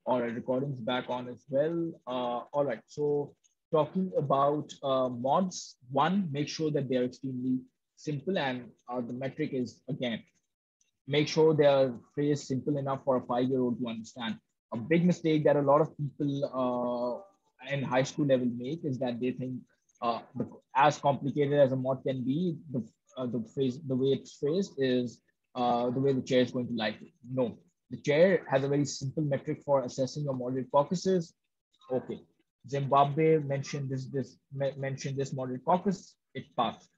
All right, recording's back on as well. All right, so talking about mods, one, make sure that they're extremely simple, and the metric is, again, make sure they are phrased simple enough for a 5-year-old to understand. A big mistake that a lot of people in high school level make is that they think as complicated as a mod can be, the way it's phrased is the way the chair is going to like it. No, the chair has a very simple metric for assessing your moderate caucuses. Okay, Zimbabwe mentioned this moderate caucus, it passed.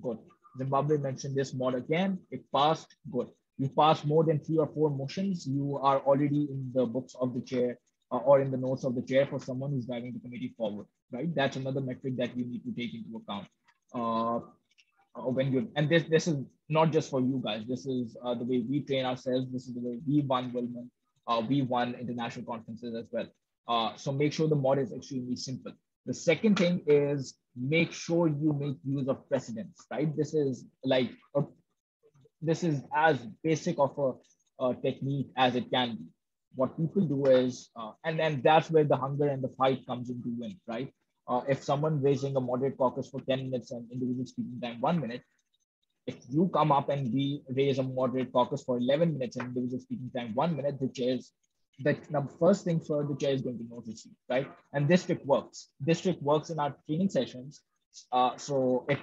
Good. Zimbabwe mentioned this mod again, it passed. Good. You pass more than 3 or 4 motions, you are already in the books of the chair or in the notes of the chair for someone who's driving the committee forward, right? That's another metric that you need to take into account. When you and this is not just for you guys. This is the way we train ourselves. This is the way we won Wilman. We won international conferences as well. So make sure the mod is extremely simple. The second thing is make sure you make use of precedents, right? This is as basic of a technique as it can be. What people do is, and then that's where the hunger and the fight comes into win, right? If someone raising a moderate caucus for 10 minutes and individual speaking time 1 minute, if you come up and we raise a moderate caucus for 11 minutes and individual speaking time 1 minute, the first thing for the chair is going to notice you, right? And this trick works. This trick works in our training sessions. So if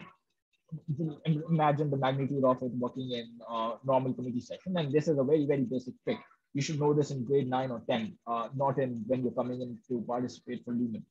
imagine the magnitude of it working in normal committee session, and this is a very, very basic trick. You should know this in grade 9 or 10, not in when you're coming in to participate for Lumen.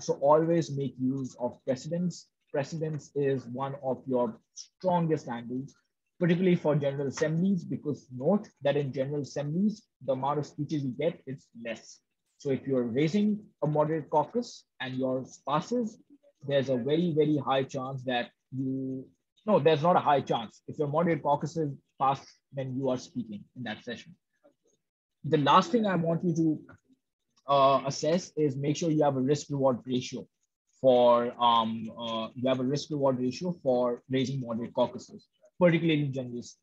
So always make use of precedence. Precedence is one of your strongest angles, particularly for general assemblies, because note that in general assemblies, the amount of speeches you get is less. So if you're raising a moderate caucus and yours passes, there's a very, very high chance that no, there's not a high chance. If your moderate caucus is passed, then you are speaking in that session. The last thing I want you to assess is make sure you have a risk reward ratio for raising moderate caucuses, particularly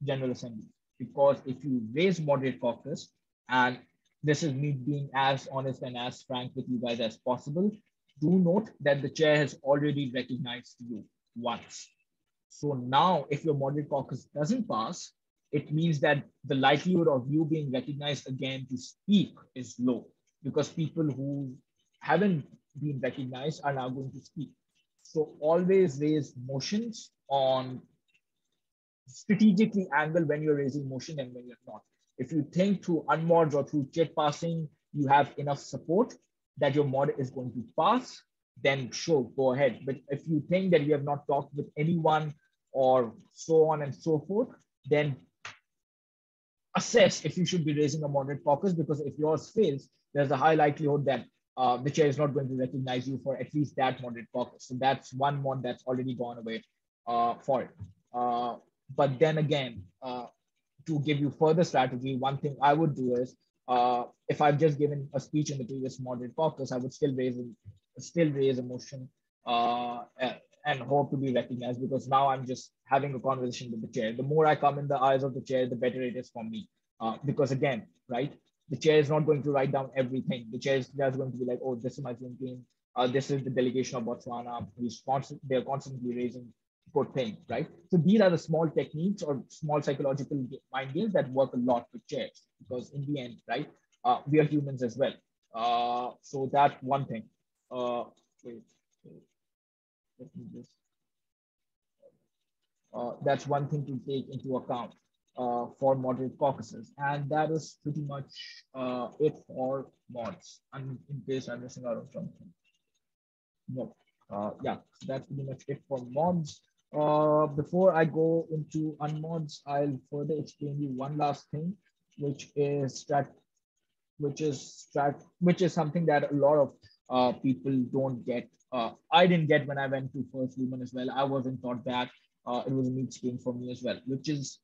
general assembly. Because if you raise moderate caucus, and this is me being as honest and as frank with you guys as possible, do note that the chair has already recognized you once. So now if your moderate caucus doesn't pass, it means that the likelihood of you being recognized again to speak is low, because people who haven't been recognized are now going to speak. So always raise motions on strategically angle when you're raising motion and when you're not. If you think through unmods or through check passing, you have enough support that your mod is going to pass, then sure, go ahead. But if you think that you have not talked with anyone or so on and so forth, then assess if you should be raising a moderate caucus, because if yours fails, there's a high likelihood that the chair is not going to recognize you for at least that moderate caucus. So that's one mod that's already gone away for it. But then again, to give you further strategy, one thing I would do is, if I've just given a speech in the previous moderate caucus, I would still raise a motion and hope to be recognized, because now I'm just having a conversation with the chair. The more I come in the eyes of the chair, the better it is for me. Because again, right, the chair is not going to write down everything. The chair is just going to be like, oh, this is my Zoom team. This is the delegation of Botswana. They're constantly raising good things, right? So these are the small techniques or small psychological mind games that work a lot with chairs, because in the end, right, we are humans as well. So that's one thing. Wait, let me just. That's one thing to take into account for moderate caucuses, and that is pretty much it for mods. And in case I'm missing out on something, no, yeah, so that's pretty much it for mods. Before I go into unmods, I'll further explain you one last thing, which is something that a lot of people don't get. I didn't get when I went to first Lumen as well. I wasn't taught that. It was a new experience for me as well, which is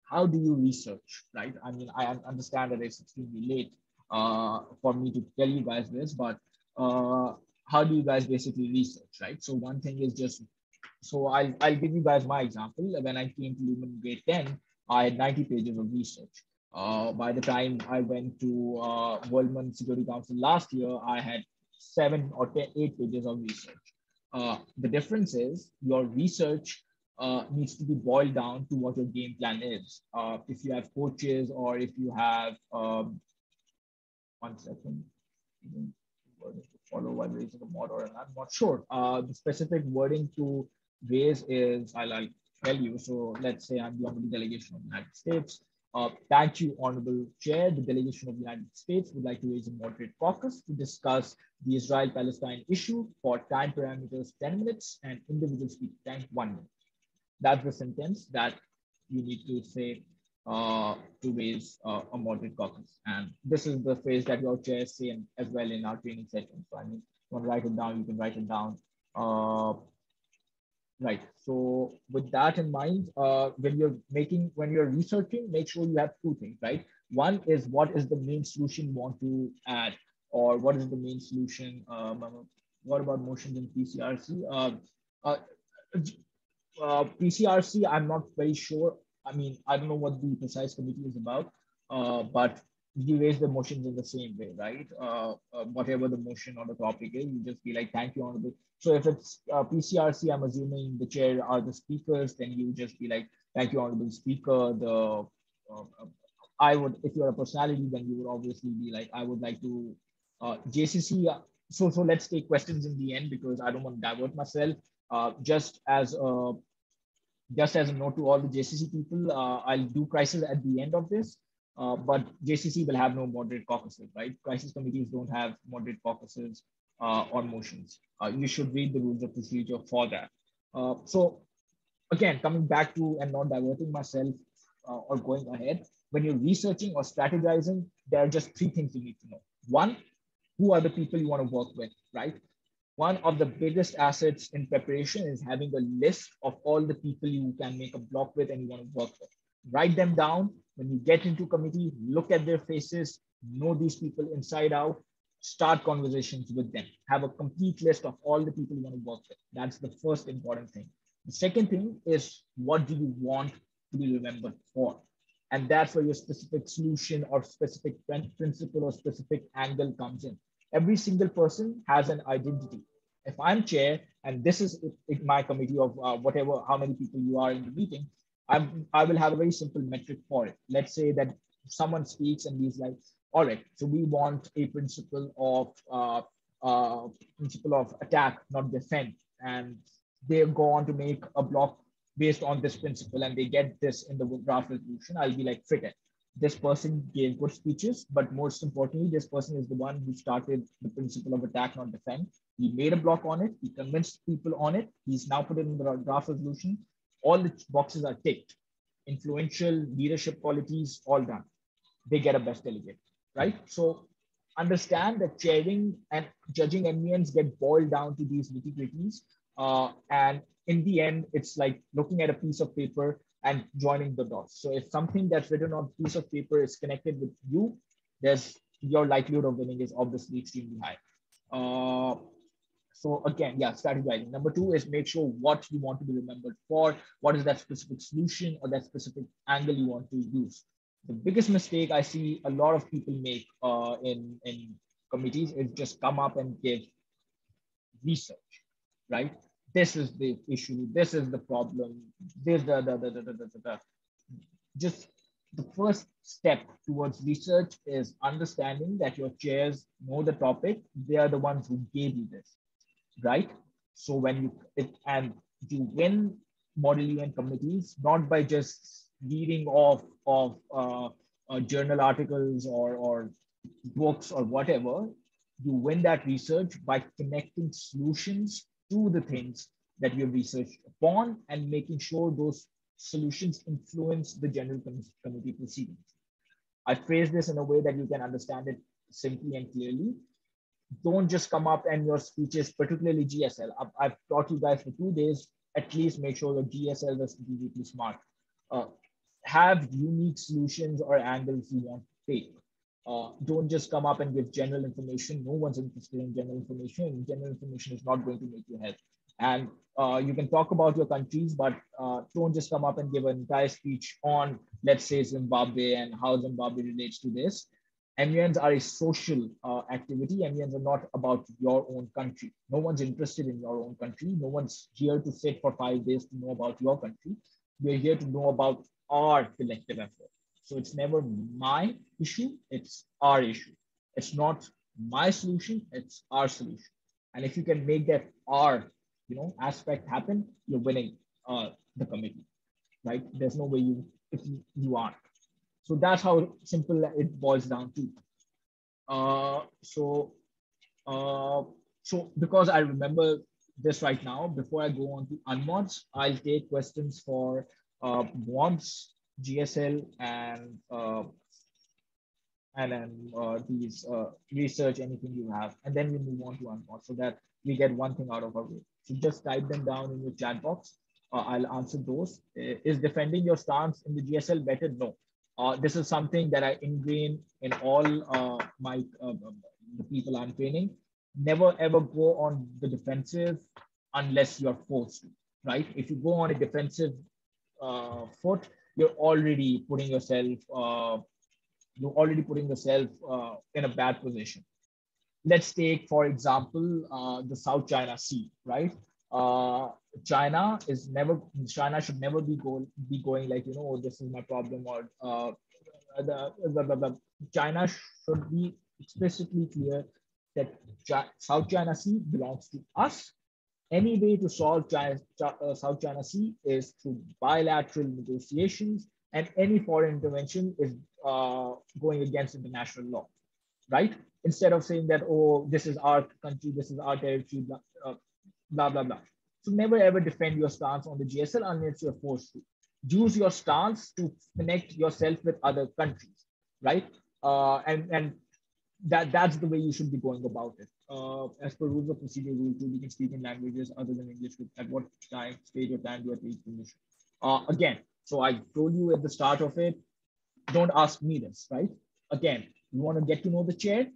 how do you research, right? I mean, I understand that it's extremely late for me to tell you guys this, but how do you guys basically research, right? So one thing is just, so I'll give you guys my example. When I came to Lumen grade 10, I had 90 pages of research. By the time I went to World Security Council last year, I had 8 pages of research. The difference is your research needs to be boiled down to what your game plan is. If you have coaches or if you have, 1 second, wording to follow while raising a mod, or I'm not sure. The specific wording to raise is, I'll tell you. So let's say I'm the Honorable Delegation of the United States. Thank you, Honorable Chair. The Delegation of the United States would like to raise a moderate caucus to discuss the Israel-Palestine issue for time parameters 10 minutes and individual speaking time 1 minute. That's the sentence that you need to say to raise a moderate caucus. And this is the phrase that your chairs say as well in our training session. So I mean, if you want to write it down, you can write it down. Right. So with that in mind, when you're researching, make sure you have two things, right? One is what is the main solution you want to add, or what is the main solution? What about motions in PCRC? PCRC, I'm not very sure. I mean, I don't know what the precise committee is about, but you raise the motions in the same way, right? Whatever the motion or the topic is, you just be like, thank you, Honorable. So if it's PCRC, I'm assuming the chair are the speakers, then you just be like, thank you, Honorable Speaker. I would, if you're a personality, then you would obviously be like, I would like to, JCC. So let's take questions in the end because I don't want to divert myself. Just as a note to all the JCC people, I'll do crisis at the end of this, but JCC will have no moderate caucuses, right? Crisis committees don't have moderate caucuses or motions. You should read the rules of procedure for that. So again, coming back to and not diverting myself or going ahead, when you're researching or strategizing, there are just three things you need to know. One, who are the people you want to work with, right? One of the biggest assets in preparation is having a list of all the people you can make a block with and you want to work with. Write them down. When you get into committee, look at their faces, know these people inside out, start conversations with them. Have a complete list of all the people you want to work with. That's the first important thing. The second thing is, what do you want to be remembered for? And that's where your specific solution or specific principle or specific angle comes in. Every single person has an identity. If I'm chair and this is my committee of whatever, how many people you are in the meeting, I will have a very simple metric for it. Let's say that someone speaks and he's like, all right, so we want a principle of attack, not defend. And they go on to make a block based on this principle and they get this in the draft resolution. I'll be like, fit it. This person gave good speeches, but most importantly, this person is the one who started the principle of attack, not defend. He made a block on it. He convinced people on it. He's now put it in the draft resolution. All the boxes are ticked. Influential leadership qualities, all done. They get a best delegate, right? So understand that chairing and judging MVNs get boiled down to these nitty-gritties. And in the end, it's like looking at a piece of paper and joining the dots. So if something that's written on a piece of paper is connected with you, your likelihood of winning is obviously extremely high. So again, yeah, strategizing. Number two is make sure what you want to be remembered for. What is that specific solution or that specific angle you want to use? The biggest mistake I see a lot of people make in committees is just come up and give research, right? This is the issue. This is the problem. This just the first step towards research is understanding that your chairs know the topic. They are the ones who gave you this, right? So when you win model UN committees, not by just reading off of journal articles or books or whatever, you win that research by connecting solutions to the things that you've researched upon and making sure those solutions influence the general committee proceedings. I phrase this in a way that you can understand it simply and clearly. Don't just come up and your speeches, particularly GSL. I've taught you guys for 2 days, at least make sure your GSL is strategically smart. Have unique solutions or angles you want to take. Don't just come up and give general information. No one's interested in general information. General information is not going to make you help. And you can talk about your countries, but don't just come up and give an entire speech on, let's say, Zimbabwe and how Zimbabwe relates to this. MUNs are a social activity. MUNs are not about your own country. No one's interested in your own country. No one's here to sit for 5 days to know about your country. We're here to know about our collective effort. So it's never my issue, it's our issue. It's not my solution, it's our solution. And if you can make that our aspect happen, you're winning the committee, right? There's no way you aren't. So that's how simple it boils down to. Uh, so uh, so because I remember this right now, before I go on to unmods, I'll take questions for mods, GSL, and then these research, anything you have, and then we move on to unmods so that we get one thing out of our way. So just type them down in your chat box. I'll answer those. Is defending your stance in the GSL better? No. This is something that I ingrain in all my the people I'm training. Never ever go on the defensive unless you're forced to, right? If you go on a defensive foot, you're already putting yourself in a bad position. Let's take, for example, the South China Sea, right? China should never be going like, oh, this is my problem, or China should be explicitly clear that South China Sea belongs to us. Any way to solve South China Sea is through bilateral negotiations, and any foreign intervention is going against international law, right? Instead of saying that, oh, this is our country, this is our territory, blah, blah, blah. So never ever defend your stance on the GSL unless you're forced to. Use your stance to connect yourself with other countries, right? And that's the way you should be going about it. As per rules of procedure, rule 2, we can speak in languages other than English. At what time, stage or time do I take permission? Again, so I told you at the start of it, don't ask me this, right? Again, you want to get to know the chair,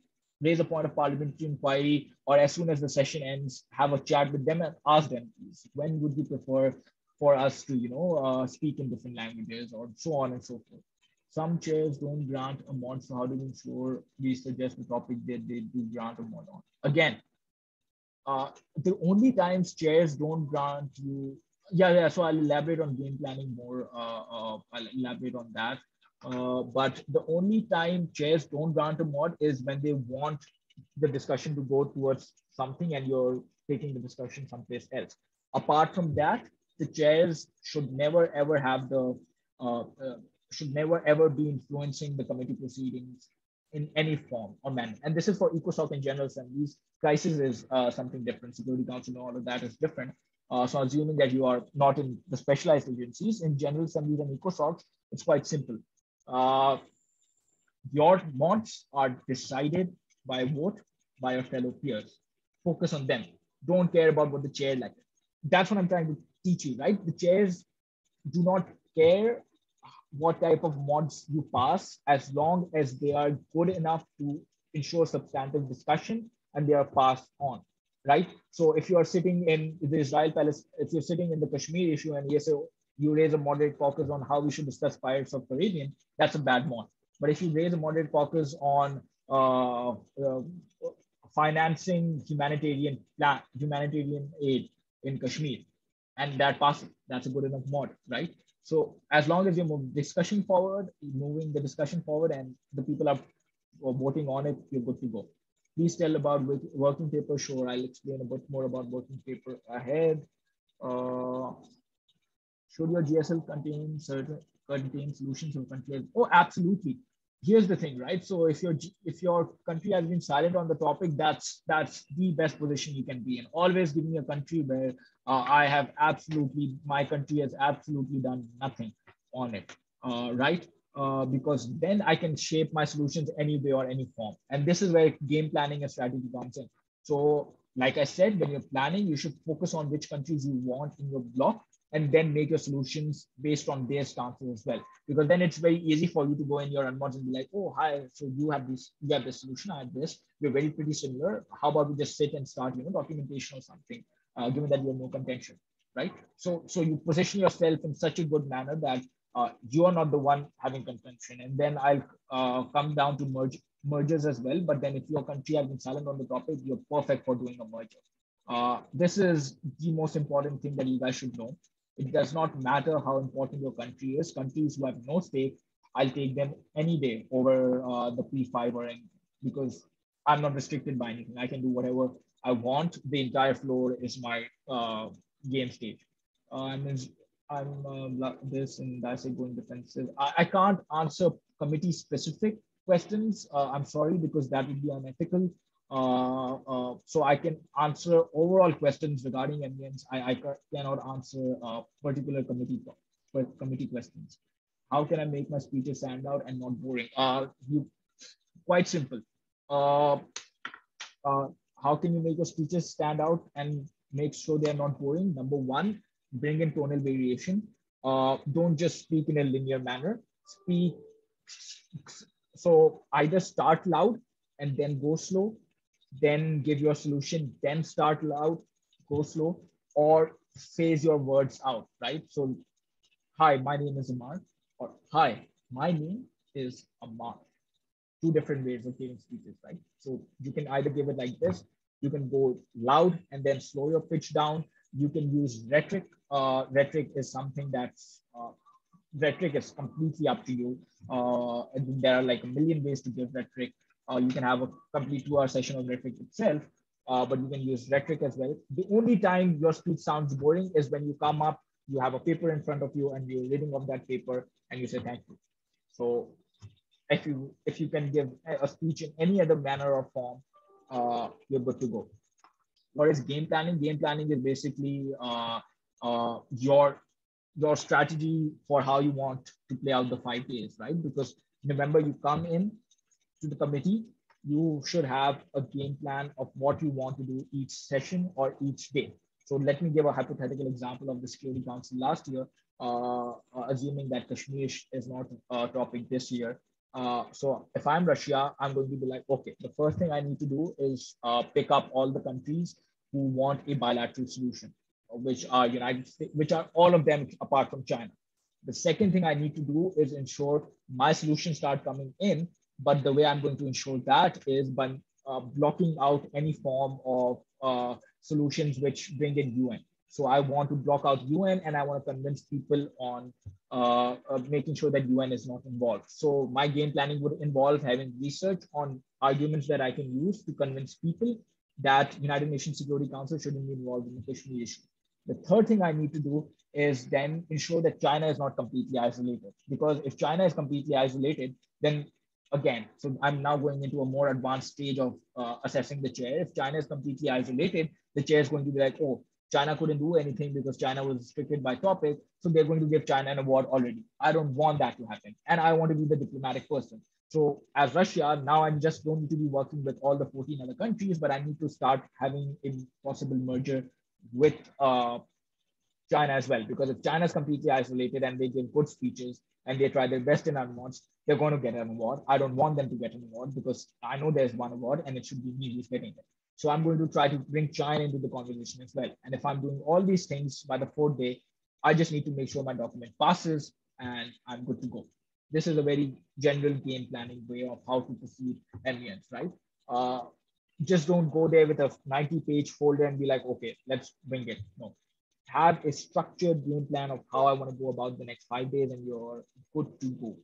raise a point of parliamentary inquiry, or as soon as the session ends, have a chat with them and ask them, please, when would you prefer for us to, speak in different languages, or so on and so forth. Some chairs don't grant a mod, so how do we ensure we suggest the topic that they do grant a mod on? Again, the only times chairs don't grant you, so I'll elaborate on game planning more. I'll elaborate on that. But the only time chairs don't grant a mod is when they want the discussion to go towards something and you're taking the discussion someplace else. Apart from that, the chairs should never ever have should never ever be influencing the committee proceedings in any form or manner. And this is for ECOSOC and General Assemblies. Crisis is something different. Security Council and all of that is different. So assuming that you are not in the specialized agencies, in General Assemblies and ECOSOC, it's quite simple. Your mods are decided by vote by your fellow peers. Focus on them. Don't care about what the chair like. That's what I'm trying to teach you, right? The chairs do not care what type of mods you pass, as long as they are good enough to ensure substantive discussion and they are passed on, right? So if you are sitting in the Israel Palace, if you're sitting in the Kashmir issue and you raise a moderate caucus on how we should discuss Pirates of Caribbean, that's a bad mod. But if you raise a moderate caucus on financing humanitarian aid in Kashmir, and that passes, that's a good enough mod, right? So as long as you're moving the discussion forward, and the people are voting on it, you're good to go. Please tell about working paper. Sure, I'll explain a bit more about working paper ahead. Should your GSL contain solutions for countries? Oh, absolutely. Here's the thing, right? So if your country has been silent on the topic, that's the best position you can be in. Always give me a country where my country has absolutely done nothing on it, right? Because then I can shape my solutions any way or any form. And this is where game planning and strategy comes in. So like I said, when you're planning, you should focus on which countries you want in your block, and then make your solutions based on their stances as well. Because then it's very easy for you to go in your unmods and be like, oh, hi, so you have this solution, I have this, we're very pretty similar. How about we just sit and start, documentation or something. given that you have no contention, right? So you position yourself in such a good manner that you are not the one having contention. And then I'll come down to mergers as well. But then if your country has been silent on the topic, you're perfect for doing a merger. This is the most important thing that you guys should know. It does not matter how important your country is. Countries who have no stake, I'll take them any day over the P5 or anything, because I'm not restricted by anything. I can do whatever I want. The entire floor is my game stage. I'm this and I say going defensive. I can't answer committee specific questions. I'm sorry, because that would be unethical. So I can answer overall questions regarding MVNs. I cannot answer particular committee questions. How can I make my speeches stand out and not boring? You quite simple. Uh, how can you make your speeches stand out and make sure they're not boring? Number one, bring in tonal variation. Don't just speak in a linear manner. Speak. So either start loud and then go slow, then give your solution, then start loud, go slow, or phase your words out, right? So, hi, my name is Amar, or hi, my name is Amar. Two different ways of giving speeches, right? So you can either give it like this, you can go loud and then slow your pitch down. You can use rhetoric. Rhetoric is something that's rhetoric is completely up to you. There are like a million ways to give rhetoric. You can have a complete 2 hour session of rhetoric itself, but you can use rhetoric as well. The only time your speech sounds boring is when you come up, you have a paper in front of you and you're reading off that paper and you say thank you. So if you can give a speech in any other manner or form, you're good to go. What is game planning? Game planning is basically your strategy for how you want to play out the 5 days, right? Because November you come in to the committee, you should have a game plan of what you want to do each session or each day. So let me give a hypothetical example of the Security Council last year, assuming that Kashmir is not a topic this year. So if I'm Russia, I'm going to be like, okay, the first thing I need to do is pick up all the countries who want a bilateral solution, which are United States, which are all of them apart from China. The second thing I need to do is ensure my solutions start coming in. But the way I'm going to ensure that is by blocking out any form of solutions which bring in UN. So I want to block out UN and I want to convince people on making sure that UN is not involved. So my game planning would involve having research on arguments that I can use to convince people that United Nations Security Council shouldn't be involved in the Kashmir issue. The third thing I need to do is then ensure that China is not completely isolated. Because if China is completely isolated, then again, so I'm now going into a more advanced stage of assessing the chair. If China is completely isolated, the chair is going to be like, oh, China couldn't do anything because China was restricted by topic. So they're going to give China an award already. I don't want that to happen. And I want to be the diplomatic person. So as Russia, now I'm just going to be working with all the 14 other countries, but I need to start having a possible merger with China as well. Because if China is completely isolated and they give good speeches and they try their best in awards, they're going to get an award. I don't want them to get an award because I know there's one award and it should be me who's getting it. So I'm going to try to bring China into the conversation as well. And if I'm doing all these things by the 4th day, I just need to make sure my document passes and I'm good to go. This is a very general game planning way of how to proceed MVNs, right? Just don't go there with a 90-page folder and be like, okay, let's bring it. No, have a structured game plan of how I want to go about the next 5 days and you're good to go.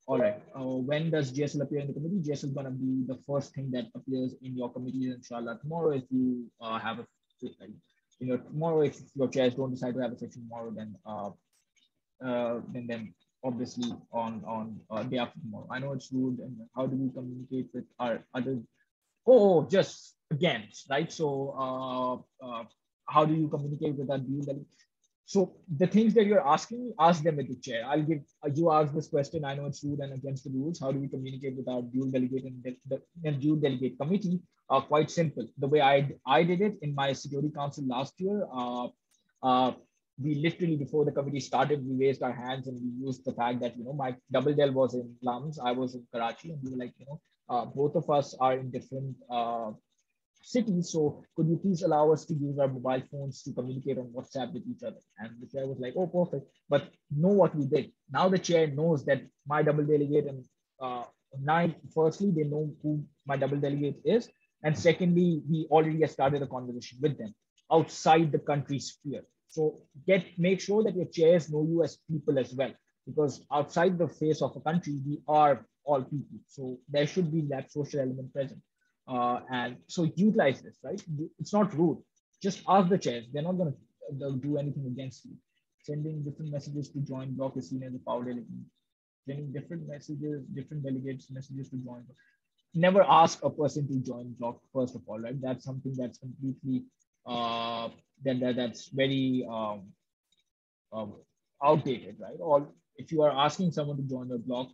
All right. When does JSL appear in the committee? JSL is going to be the first thing that appears in your committee, inshallah, tomorrow. If you have a, tomorrow, if your chairs don't decide to have a session tomorrow, then obviously on day after tomorrow. I know it's rude. And how do we communicate with our other? Oh, just again, right? So how do you communicate with our deal? So the things that you're asking, ask them with the chair. I'll give you ask this question. I know it's rude and against the rules. How do we communicate with our dual delegate and the dual delegate committee? Quite simple. The way I did it in my Security Council last year, we literally before the committee started, we raised our hands and we used the fact that my double del was in Plums, I was in Karachi, and we were like both of us are in different cities. So could you please allow us to use our mobile phones to communicate on WhatsApp with each other? And the chair was like, oh, perfect. But know what we did. Now the chair knows that my double delegate and firstly, they know who my double delegate is. And secondly, we already have started a conversation with them outside the country sphere. So make sure that your chairs know you as people as well, because outside the face of a country, we are all people. So there should be that social element present. And so utilize this, right? It's not rude. Just ask the chairs. They're not going to do anything against you. Sending different messages to join block is seen as a power delegate. Sending different messages, different delegates messages to join. Never ask a person to join block, first of all, right? That's something that's completely that's very outdated, right? Or if you are asking someone to join your block,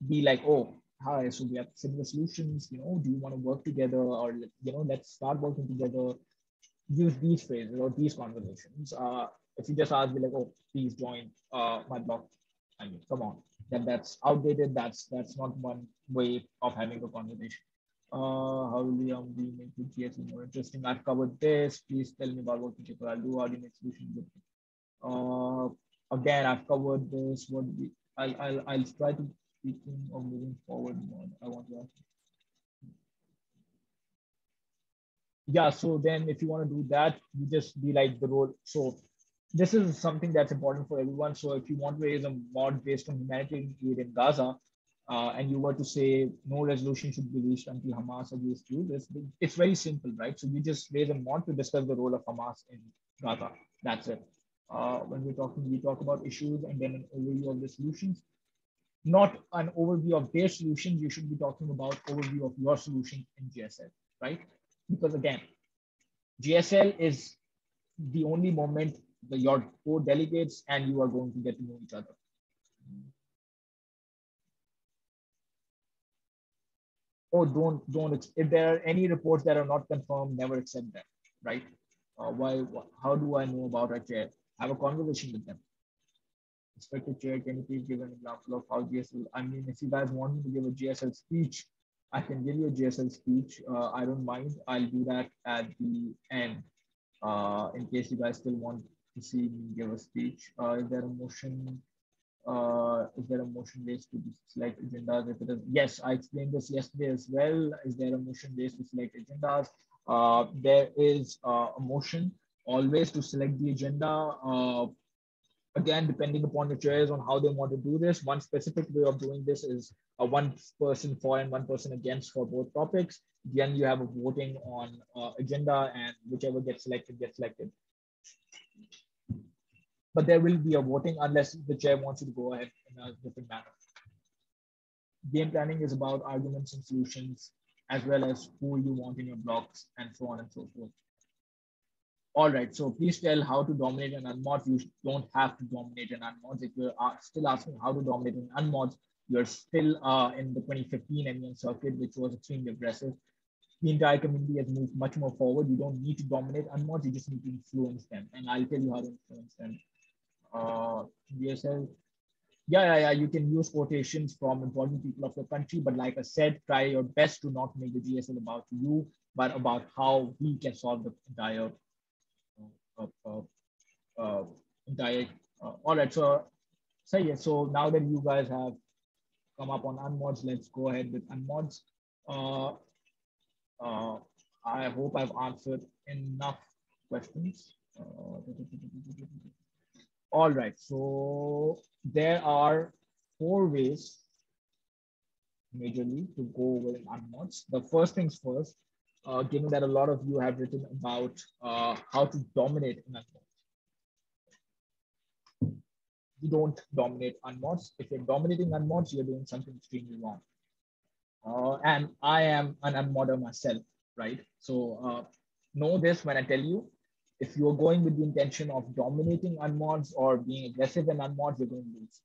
be like, oh, hi, so we have similar solutions, do you want to work together, or let's start working together. Use these phrases or these conversations. If you just ask me like, oh, please join my block, I mean, come on, that's outdated. That's not one way of having a conversation. How will we make the GSE more interesting? I've covered this. Please tell me about what people I'll do. How do you make solutions? Again, I've covered this. I'll try to speaking of moving forward more. I want to ask. Yeah, so then if you want to do that, you just be like the role. So this is something that's important for everyone. So if you want to raise a mod based on humanitarian aid in Gaza, and you were to say no resolution should be reached until Hamas agrees to this, it's very simple, right? So you just raise a mod to discuss the role of Hamas in Gaza. That's it. When we're talking, we talk about issues and then an overview of the solutions. Not an overview of their solutions. You should be talking about overview of your solution in GSL, right? Because again, GSL is the only moment that your core delegates and you are going to get to know each other. Oh, don't. If there are any reports that are not confirmed, never accept them, right? How do I know about a chair? Have a conversation with them. Respected chair, can you please give an example of how GSL? I mean, if you guys want me to give a GSL speech, I can give you a GSL speech. I don't mind. I'll do that at the end. In case you guys still want to see me give a speech. Is there a motion? Is there a motion based to select agendas? If it is, yes, I explained this yesterday as well. Is there a motion based to select agendas? There is a motion always to select the agenda. Again, depending upon the chairs on how they want to do this, one specific way of doing this is one person for and one person against for both topics. Then you have a voting on agenda, and whichever gets selected, gets selected. But there will be a voting unless the chair wants you to go ahead in a different manner. Game planning is about arguments and solutions, as well as who you want in your blocks and so on and so forth. All right, so please tell how to dominate an unmod. You don't have to dominate an unmod. If you're still asking how to dominate an unmod, you're still in the 2015 NEN circuit, which was extremely aggressive. The entire community has moved much more forward. You don't need to dominate unmods, you just need to influence them. And I'll tell you how to influence them. DSL, yeah, you can use quotations from important people of your country, but like I said, try your best to not make the GSL about you, but about how we can solve the entire all right, so yeah, so now that you guys have come up on unmods, let's go ahead with unmods. I hope I've answered enough questions. All right, so there are 4 ways majorly to go with unmods. The first things first, given that a lot of you have written about how to dominate an unmod. You don't dominate unmods. If you're dominating unmods, you're doing something extremely wrong. And I am an unmodder myself, right? So know this when I tell you, if you're going with the intention of dominating unmods or being aggressive in unmods, you're going to lose.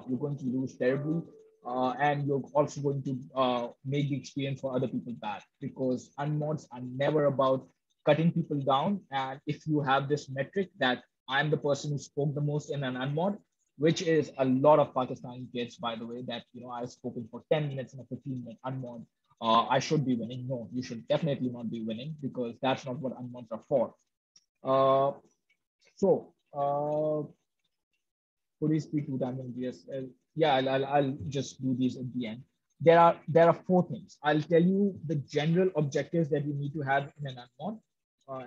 You're going to lose terribly. And you're also going to make the experience for other people bad, because unmods are never about cutting people down. And if you have this metric that I'm the person who spoke the most in an unmod, which is a lot of Pakistani kids, by the way, that, I've spoken for 10 minutes in a 15-minute unmod. I should be winning. No, you should definitely not be winning, because that's not what unmods are for. Could you speak to them in DSL? Yeah, I'll just do these at the end. There are four things. I'll tell you the general objectives that you need to have in an unmod,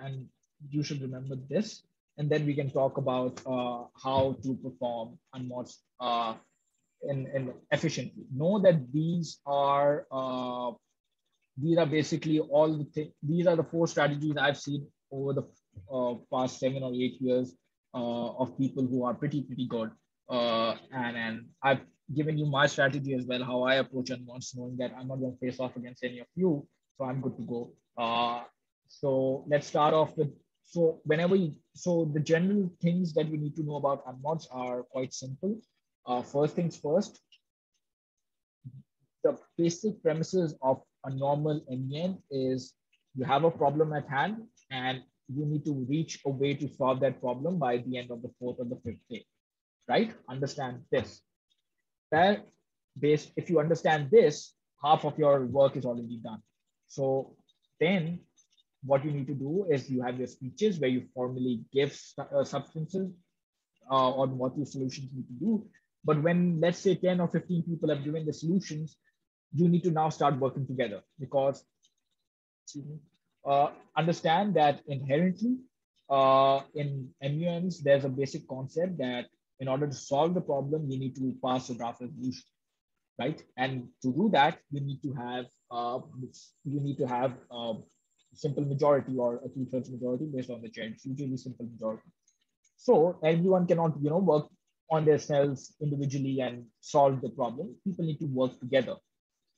and you should remember this. And then we can talk about how to perform unmods in efficiently. Know that these are basically all the things. These are the four strategies I've seen over the past 7 or 8 years of people who are pretty good. And I've given you my strategy as well, how I approach unwants, knowing that I'm not going to face off against any of you, so I'm good to go. So let's start off with, so the general things that we need to know about unmods are quite simple. First things first, the basic premises of a normal NEN is you have a problem at hand and you need to reach a way to solve that problem by the end of the fourth or the fifth day, right? Understand this. If you understand this, half of your work is already done. So then what you need to do is you have your speeches where you formally give substances on what your solutions need to do. But when, let's say, 10 or 15 people have given the solutions, you need to now start working together, because understand that inherently in MUNs, there's a basic concept that in order to solve the problem, you need to pass a draft resolution, right? And to do that, you need to have a simple majority or a 2/3 majority based on the chair. It's usually simple majority. So everyone cannot, work on themselves individually and solve the problem. People need to work together.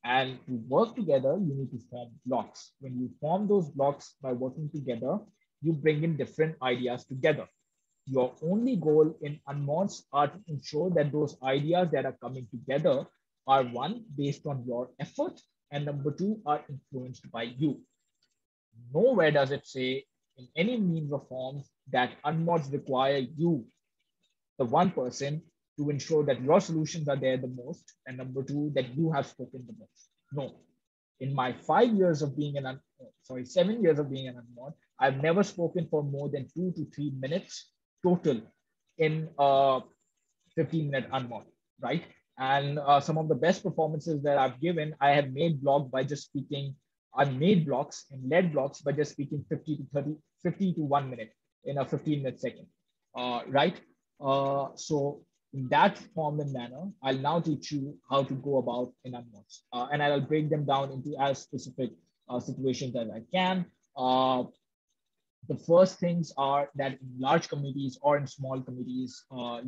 And to work together, you need to form blocks. When you form those blocks by working together, you bring in different ideas together. Your only goal in unmods are to ensure that those ideas that are coming together are, one, based on your effort, and number two, are influenced by you. Nowhere does it say in any means or forms that unmods require you, the one person, to ensure that your solutions are there the most, and number two, that you have spoken the most. No. In my 7 years of being an unmod, I've never spoken for more than 2 to 3 minutes total in a 15-minute unmod, right? And some of the best performances that I've given, I have made blocks by just speaking. I've made blocks and led blocks by just speaking 50 to 1 minute in a 15-minute second, right? So in that form and manner, I'll now teach you how to go about in unmods, and I'll break them down into as specific situations as I can. The first things are that in large committees or in small committees,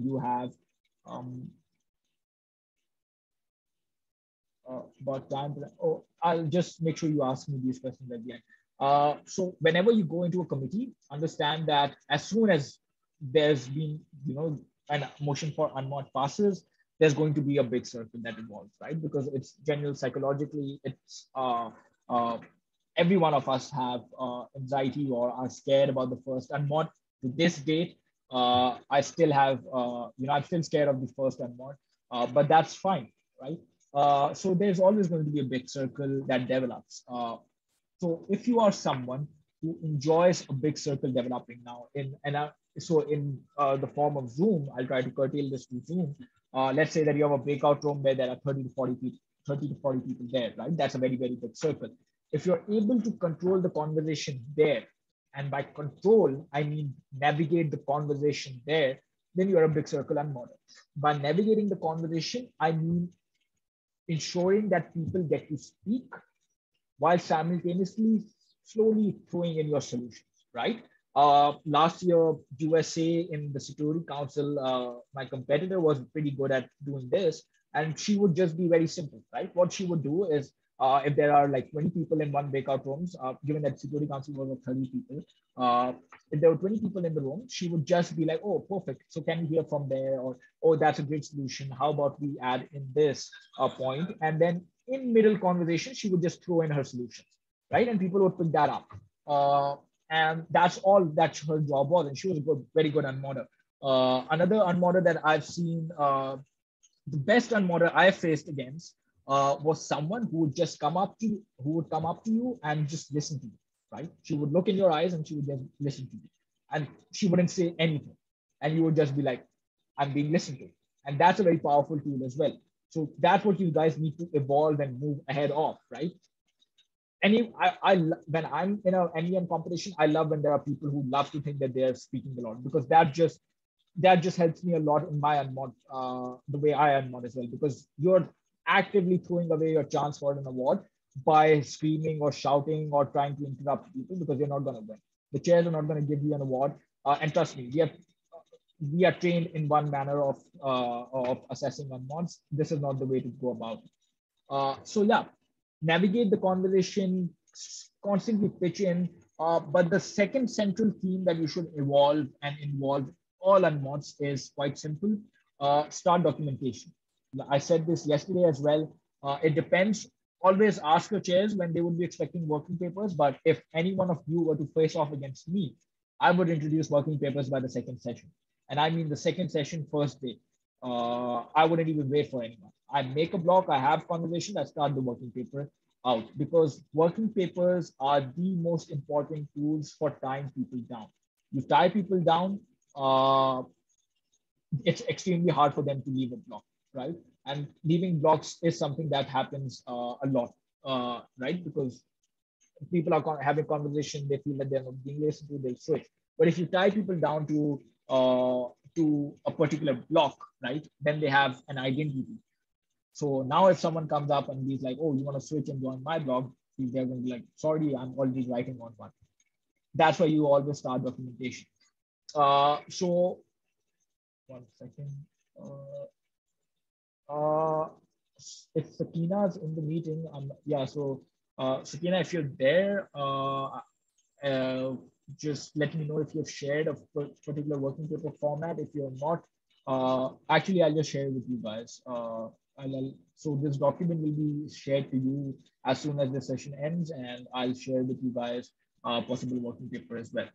you have about time. I'll just make sure you ask me these questions at the end. So whenever you go into a committee, understand that as soon as there's been, a motion for unmod passes, there's going to be a big circle that involves, right? Because it's general psychologically, it's every one of us have anxiety or are scared about the first unmod. To this date, I still have, I'm still scared of the first unmod, but that's fine, right? So there's always going to be a big circle that develops. So if you are someone who enjoys a big circle developing now, in the form of Zoom, I'll try to curtail this to Zoom. Let's say that you have a breakout room where there are 30 to 40 people there, right? That's a very, very big circle. If you're able to control the conversation there, and by control, I mean navigate the conversation there, then you're a big circle unmodder. By navigating the conversation, I mean ensuring that people get to speak while simultaneously slowly throwing in your solutions, right? Last year, USA in the Security Council, my competitor was pretty good at doing this, and she would just be very simple, right? What she would do is, if there are like 20 people in one breakout rooms, given that Security Council was 30 people, if there were 20 people in the room, she would just be like, oh, perfect. So can you hear from there? Or, oh, that's a great solution. How about we add in this point? And then in middle conversation, she would just throw in her solutions, right? And people would pick that up. And that's all that her job was. And she was very good unmodder. Another unmodder that I've seen, the best unmodder I faced against was someone who would just come up to you and just listen to you, right? She would look in your eyes and she would just listen to you, and she wouldn't say anything, and you would just be like, "I'm being listened to," and that's a very powerful tool as well. So that's what you guys need to evolve and move ahead of, right? When I'm in a NEM competition, I love when there are people who love to think that they're speaking a lot, because that just helps me a lot in my unmod, the way I unmod as well, because you're actively throwing away your chance for an award by screaming or shouting or trying to interrupt people, because you're not going to win. The chairs are not going to give you an award, and trust me, we are trained in one manner of assessing unmods. This is not the way to go about it. So yeah, navigate the conversation, constantly pitch in. But the second central theme that you should evolve and involve all unmods is quite simple. Start documentation. I said this yesterday as well. It depends. Always ask your chairs when they would be expecting working papers. But if any one of you were to face off against me, I would introduce working papers by the second session. And I mean the second session, first day. I wouldn't even wait for anyone. I make a block, I have conversation, I start the working paper out, because working papers are the most important tools for tying people down. You tie people down, it's extremely hard for them to leave a block, right? And leaving blocks is something that happens a lot, right? Because people are having conversation, they feel that they're not being listened to, they switch. But if you tie people down to a particular block, right, then they have an identity. So now if someone comes up and he's like, "Oh, you want to switch and join my blog?" They're going to be like, "Sorry, I'm already writing on one." That's why you always start documentation. So one second. If Sakina's in the meeting, yeah. So Sakina, if you're there, just let me know if you've shared a particular working paper format. If you're not, actually, I'll just share it with you guys. So this document will be shared to you as soon as the session ends, and I'll share with you guys possible working paper as well.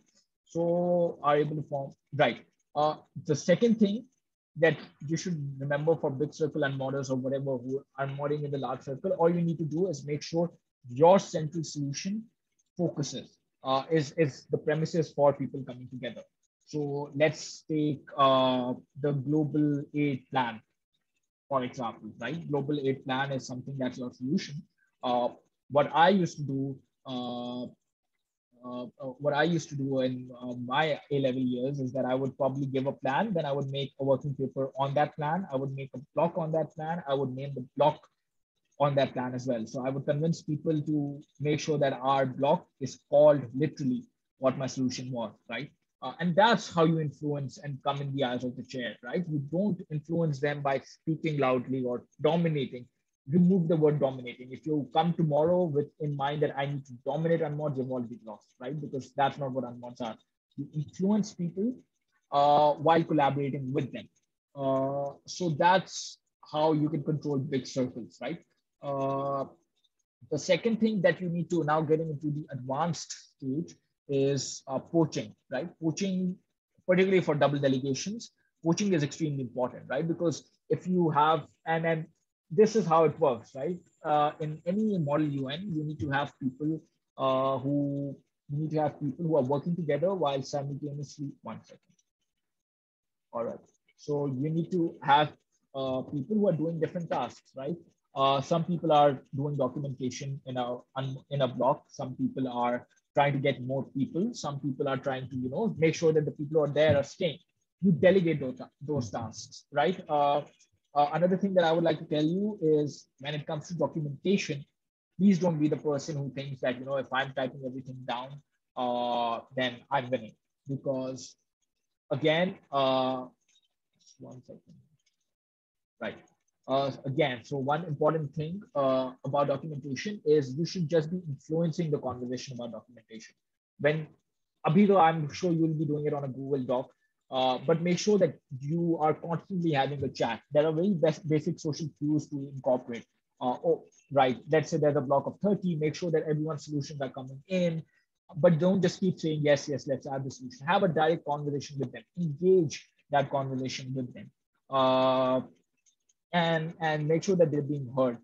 So are able to form, right. The second thing that you should remember for big circle unmodders or whatever who are modding in the large circle, all you need to do is make sure your central solution focuses, is the premises for people coming together. So let's take the global aid plan, for example, right? Global aid plan is something that's your solution. What I used to do, what I used to do in my A-level years is that I would probably give a plan, then I would make a working paper on that plan. I would make a block on that plan. I would name the block on that plan as well. So I would convince people to make sure that our block is called literally what my solution was, right? And that's how you influence and come in the eyes of the chair, right? You don't influence them by speaking loudly or dominating. Remove the word dominating. If you come tomorrow with in mind that I need to dominate unmods, you've already lost, right? Because that's not what unmods are. You influence people while collaborating with them. So that's how you can control big circles, right? The second thing that you need to now getting into the advanced stage is poaching, right? Poaching, particularly for double delegations, poaching is extremely important, right? Because if you have, and this is how it works, right? In any model UN, you need to have people who are working together while simultaneously, one second. All right. So you need to have people who are doing different tasks, right? Some people are doing documentation in a block. Some people are trying to get more people. Some people are trying to, make sure that the people who are there are staying. You delegate those tasks, right? Another thing that I would like to tell you is when it comes to documentation, please don't be the person who thinks that, if I'm typing everything down, then I'm winning. Because again, one second. Right. Again, so one important thing about documentation is you should just be influencing the conversation about documentation. When Abhido, I'm sure you will be doing it on a Google Doc, but make sure that you are constantly having a chat. There are very basic social cues to incorporate. Right. Let's say there's a block of 30. Make sure that everyone's solutions are coming in, but don't just keep saying yes, yes. Let's add the solution. Have a direct conversation with them. Engage that conversation with them, and make sure that they're being heard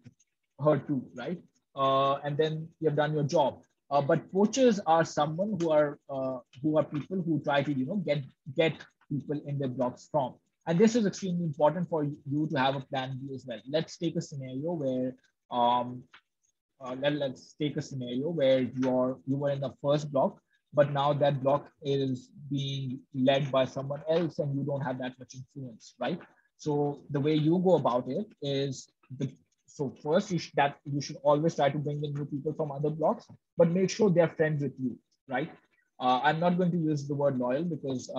too, right? And then you've done your job. But poachers are someone who are people who try to get people in their blocks from. And this is extremely important for you to have a plan B as well. Let's take a scenario where um, let's take a scenario where you were in the first block, but now that block is being led by someone else and you don't have that much influence, right? So the way you go about it is so first you should always try to bring in new people from other blocks, but make sure they're friends with you, right? I'm not going to use the word loyal because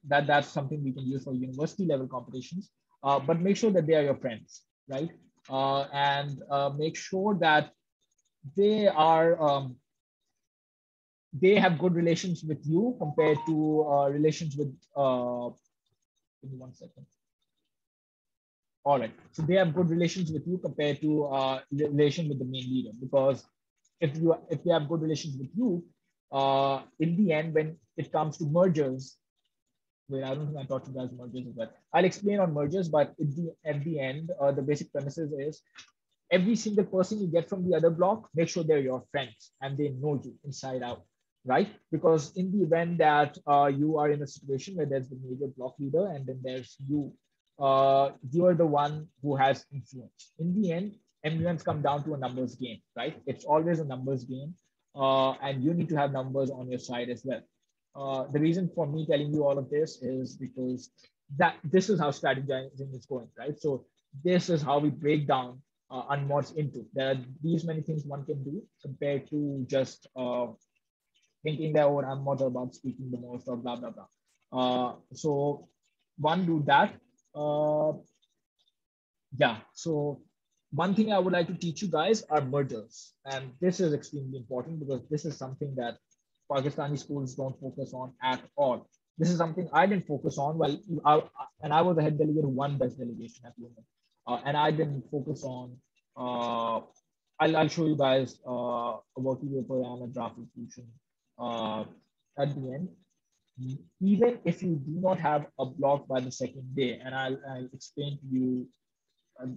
that's something we can use for university level competitions, but make sure that they are your friends, right? And make sure that they are they have good relations with you compared to relations with give me 1 second. All right, so they have good relations with you compared to relation with the main leader, because if they have good relations with you, in the end when it comes to mergers, wait, I don't think I taught you guys mergers as well. I'll explain on mergers, but at the end, the basic premises is every single person you get from the other block, make sure they're your friends and they know you inside out, right? Because in the event that you are in a situation where there's the major block leader and then there's you are the one who has influence. In the end, MUNs come down to a numbers game, right? It's always a numbers game, and you need to have numbers on your side as well. The reason for me telling you all of this is because this is how strategizing is going, right? So this is how we break down unmods into. There are these many things one can do compared to just thinking that oh, unmods are about speaking the most or blah blah blah. So one, do that. Yeah. So one thing I would like to teach you guys are mergers, and this is extremely important because this is something that Pakistani schools don't focus on at all. This is something I didn't focus on. Well, and I was the head delegate who won best delegation at women, and I didn't focus on. I'll show you guys a working paper and a draft resolution at the end. Even if you do not have a block by the second day, and I'll explain to you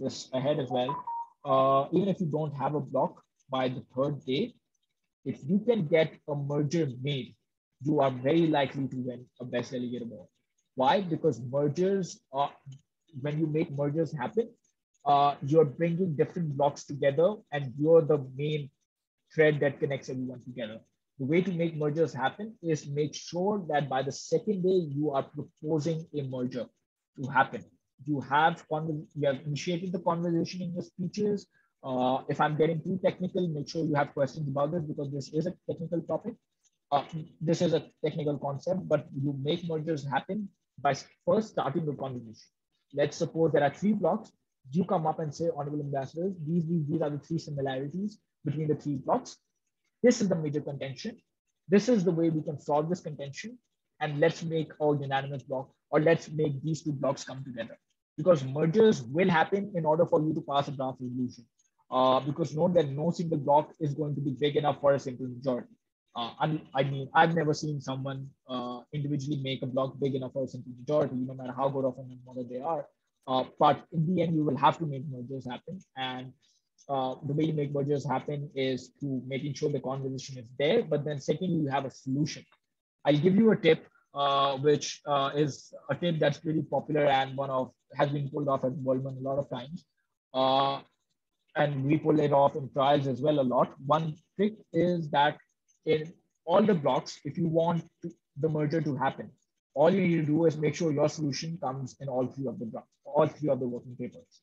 this ahead as well. Even if you don't have a block by the third day, if you can get a merger made, you are very likely to win a best delegate award. Why? Because mergers are, when you make mergers happen, you're bringing different blocks together and you're the main thread that connects everyone together. The way to make mergers happen is make sure that by the second day you are proposing a merger to happen. You have initiated the conversation in your speeches. If I'm getting too technical, make sure you have questions about this because this is a technical topic. This is a technical concept, but you make mergers happen by first starting the conversation. Let's suppose there are 3 blocks. You come up and say, Honorable Ambassadors, these are the 3 similarities between the 3 blocks. This is the major contention. This is the way we can solve this contention. And let's make a unanimous block, or let's make these 2 blocks come together. Because mergers will happen in order for you to pass a draft resolution. Because note that no single block is going to be big enough for a simple majority. I mean, I've never seen someone individually make a block big enough for a simple majority, no matter how good of a member they are. But in the end, you will have to make mergers happen. And the way you make mergers happen is through making sure the conversation is there. But then secondly, you have a solution. I'll give you a tip, which is a tip that's pretty popular and has been pulled off at Goldman a lot of times. And we pull it off in trials as well a lot. One trick is that in all the blocks, if you want the merger to happen, all you need to do is make sure your solution comes in all 3 of the blocks, all 3 of the working papers.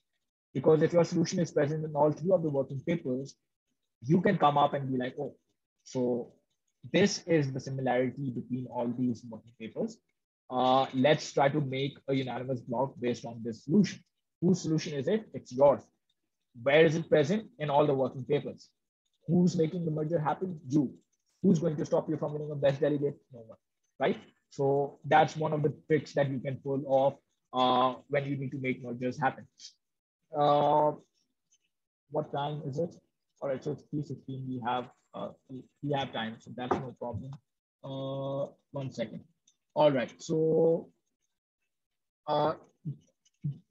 Because if your solution is present in all 3 of the working papers, you can come up and be like, oh, so this is the similarity between all these working papers. Let's try to make a unanimous block based on this solution. Whose solution is it? It's yours. Where is it present? In all the working papers. Who's making the merger happen? You. Who's going to stop you from winning a best delegate? No one, right? So that's one of the tricks that you can pull off when you need to make mergers happen. What time is it? All right, so it's 3:16. We have time, so that's no problem. 1 second. All right, so Uh,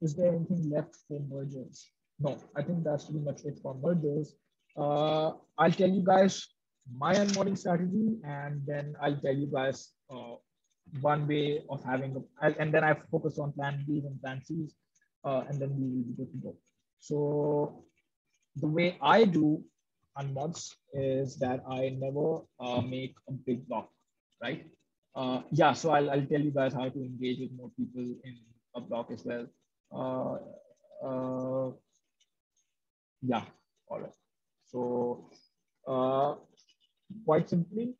is there anything left for mergers? No, I think that's pretty much it for mergers. I'll tell you guys my onboarding strategy, and then I'll tell you guys one way of having and then I focus on plan B's and plan C's, and then we will be good to go. So the way I do unmods is that I never make a big block, right? Yeah, so I'll tell you guys how to engage with more people in a block as well. Uh, uh, yeah, all right. So uh, quite simply,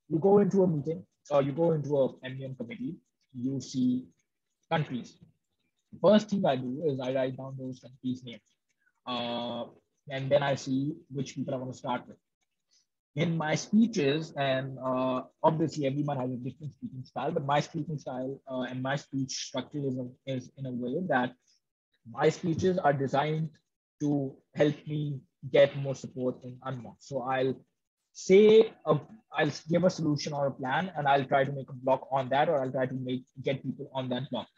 you go into a meeting or you go into a MUM committee, you see countries. First thing I do is I write down those countries' names. Uh, and then I see which people I want to start with. In my speeches, and obviously everyone has a different speaking style, but my speaking style and my speech structure is in a way that my speeches are designed to help me get more support in unlock. So say a, I'll give a solution or a plan, and I'll try to make a block on that, or I'll try to get people on that block.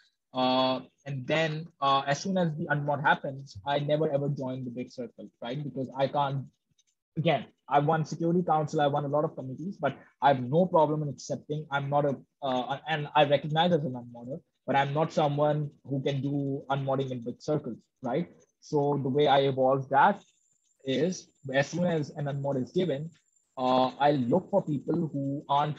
And then as soon as the unmod happens, I never ever join the big circle, right? Because I can't. Again, I've won Security Council, I've won a lot of committees, but I have no problem in accepting. I'm not and I recognize as an unmodder, but I'm not someone who can do unmodding in big circles, right? So the way I evolve that is as soon as an unmod is given, I look for people who aren't,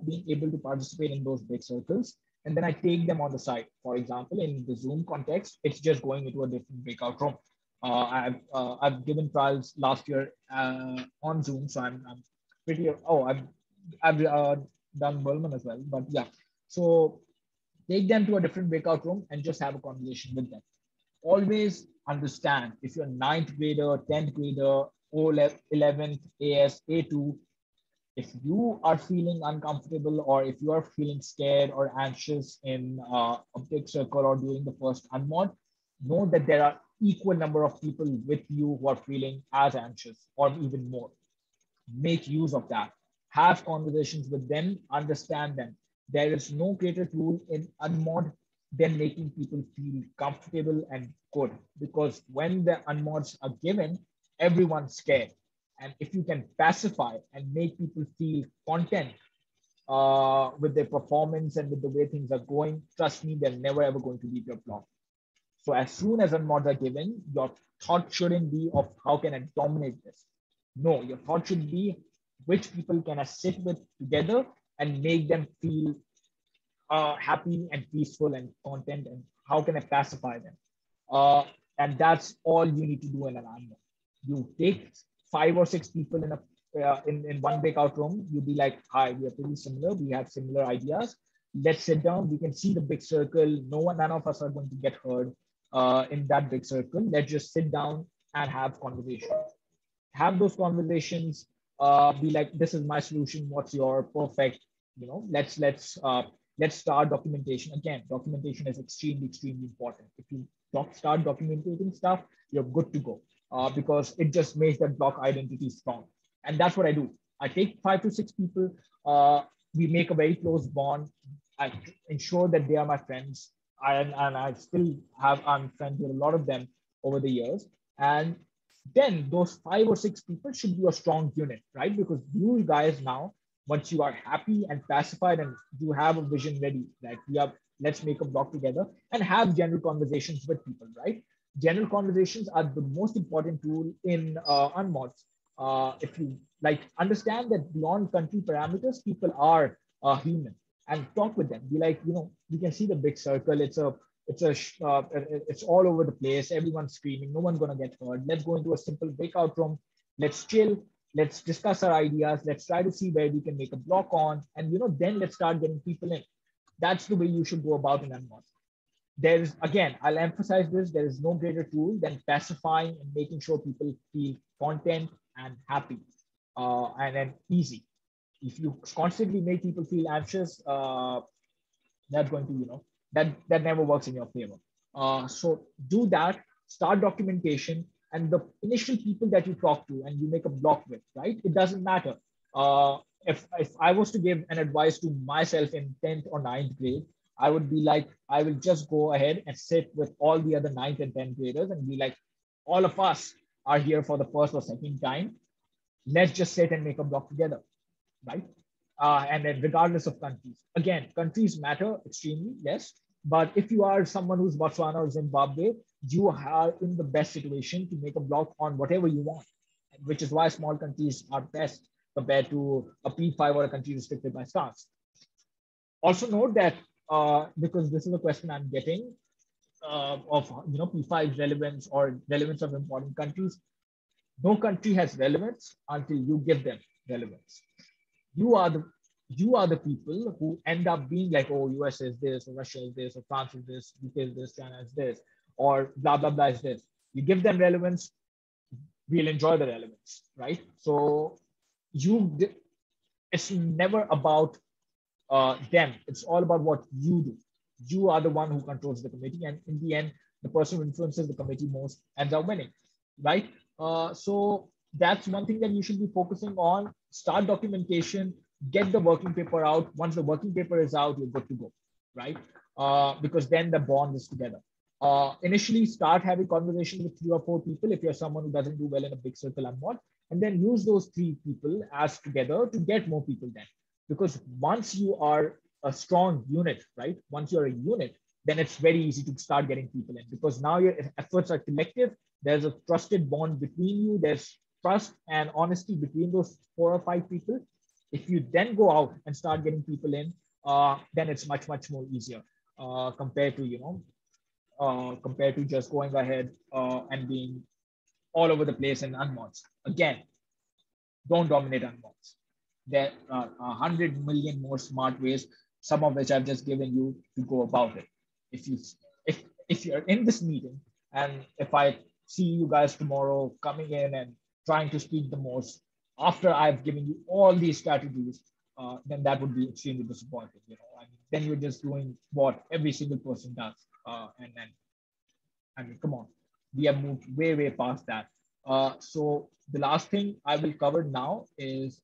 being able to participate in those big circles, and then I take them on the side. For example, in the Zoom context, it's just going into a different breakout room. I've given trials last year on Zoom, so I'm pretty. Oh, I've done Merlman as well, but yeah. So take them to a different breakout room and just have a conversation with them. Always understand if you're ninth grader, 10th grader, 11th, AS, A2, if you are feeling uncomfortable or if you are feeling scared or anxious in a big circle or during the first unmod, know that there are equal number of people with you who are feeling as anxious or even more. Make use of that. Have conversations with them, understand them. There is no greater tool in unmod than making people feel comfortable and good. Because when the unmods are given, everyone's scared. And if you can pacify and make people feel content with their performance and with the way things are going, trust me, they're never ever going to leave your blog. So as soon as unmods are given, your thought shouldn't be of how can I dominate this. No, your thought should be which people can I sit with together and make them feel happy and peaceful and content, and how can I pacify them. And that's all you need to do in an unmod. You take 5 or 6 people in one breakout room. You'll be like, hi, we are pretty similar. We have similar ideas. Let's sit down. We can see the big circle. None of us are going to get hurt in that big circle. Let's just sit down and have conversations. Have those conversations. Be like, this is my solution. What's your perfect? Let's start documentation. Again, documentation is extremely important. If you start documenting stuff, you're good to go because it just makes that block identity strong. And that's what I do. I take 5 to 6 people. We make a very close bond. I ensure that they are my friends. And I still I'm friends with a lot of them over the years. And then those 5 or 6 people should be a strong unit, right? Because you guys now, once you are happy and pacified and you have a vision ready, like let's make a block together and have general conversations with people, right? General conversations are the most important tool in unmods. If you understand that beyond country parameters, people are human, and talk with them. Be like, you can see the big circle. It's all over the place. Everyone's screaming. No one's gonna get hurt. Let's go into a simple breakout room. Let's chill. Let's discuss our ideas. Let's try to see where we can make a block on, and then let's start getting people in. That's the way you should go about an unmod. There's, again, I'll emphasize this, there is no greater tool than pacifying and making sure people feel content and happy and then easy. If you constantly make people feel anxious, that's going to, that never works in your favor. So do that, start documentation, and the initial people that you talk to and you make a block with, right? It doesn't matter. if I was to give an advice to myself in 10th or ninth grade, I would be like, I will just go ahead and sit with all the other ninth and 10th graders and be like, all of us are here for the first or second time. Let's just sit and make a block together, right? And then regardless of countries, again, countries matter extremely, yes. But if you are someone who's Botswana or Zimbabwe, you are in the best situation to make a block on whatever you want, which is why small countries are best compared to a P5 or a country restricted by stars. Also note that because this is a question I'm getting of P5 relevance or relevance of important countries, no country has relevance until you give them relevance. You are the people who end up being like, oh, US is this, or Russia is this, or France is this, UK is this, China is this, or blah blah blah is this. You give them relevance, we'll enjoy the relevance, right? So it's never about them. It's all about what you do. You are the one who controls the committee, and in the end, the person who influences the committee most ends up winning, right? So that's one thing that you should be focusing on. Start documentation, get the working paper out. Once the working paper is out, you're good to go, right? Because then the bond is together. Initially, start having conversations with 3 or 4 people if you're someone who doesn't do well in a big circle and what, and then use those 3 people as together to get more people then. Because once you are a strong unit, right? Once you're a unit, then it's very easy to start getting people in because now your efforts are collective. There's a trusted bond between you. There's trust and honesty between those 4 or 5 people. If you then go out and start getting people in, then it's much, much more easier compared to just going ahead and being all over the place in unmods. Again, don't dominate unmods. There are 100 million more smart ways, some of which I've just given you to go about it. If you're in this meeting and if I see you guys tomorrow coming in and trying to speak the most after I've given you all these strategies, then that would be extremely disappointing. Then you're just doing what every single person does, and then I mean, come on, we have moved way, way past that. So the last thing I will cover now is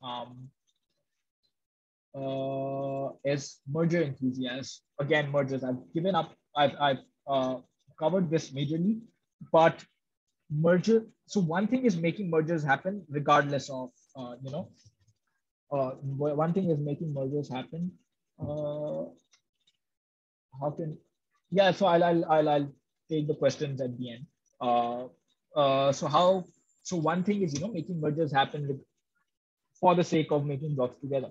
merger enthusiasts. Again, mergers. I've given up. I've covered this majorly, but merger. So one thing is making mergers happen regardless of one thing is making mergers happen. How can? Yeah. So I'll take the questions at the end. So one thing is making mergers happen for the sake of making blocks together.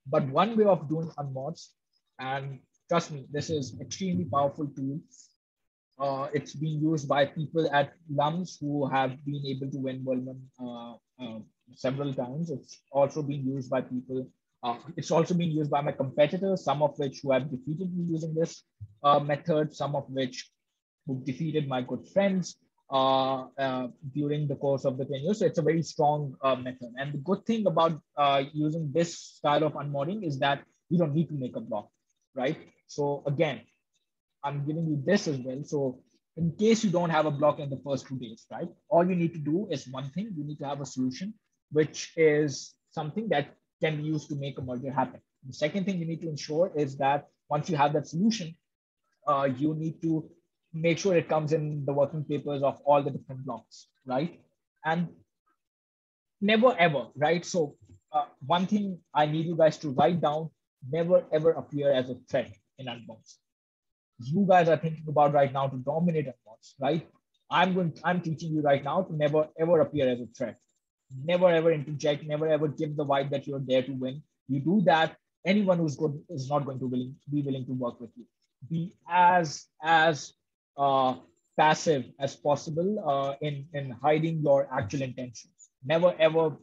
But one way of doing unmods, and trust me, this is extremely powerful tool. It's being used by people at LUMS who have been able to win Wellman several times. It's also being used by people. It's also being used by my competitors, some of which who have defeated me using this method, some of which who defeated my good friends during the course of the tenure. So it's a very strong method. And the good thing about using this style of unmodding is that you don't need to make a block, right? So again, I'm giving you this as well. So in case you don't have a block in the first 2 days, right? All you need to do is one thing. You need to have a solution, which is something that can be used to make a merger happen. The second thing you need to ensure is that once you have that solution, you need to make sure it comes in the working papers of all the different blocks, right? And never ever, right? So one thing I need you guys to write down, never ever appear as a threat in unbox. You guys are thinking about right now to dominate unbox, right? I'm teaching you right now to never ever appear as a threat. Never ever interject, never ever give the vibe that you're there to win. You do that, anyone who's good is not going to be willing to work with you. Be as passive as possible in hiding your actual intentions. Never ever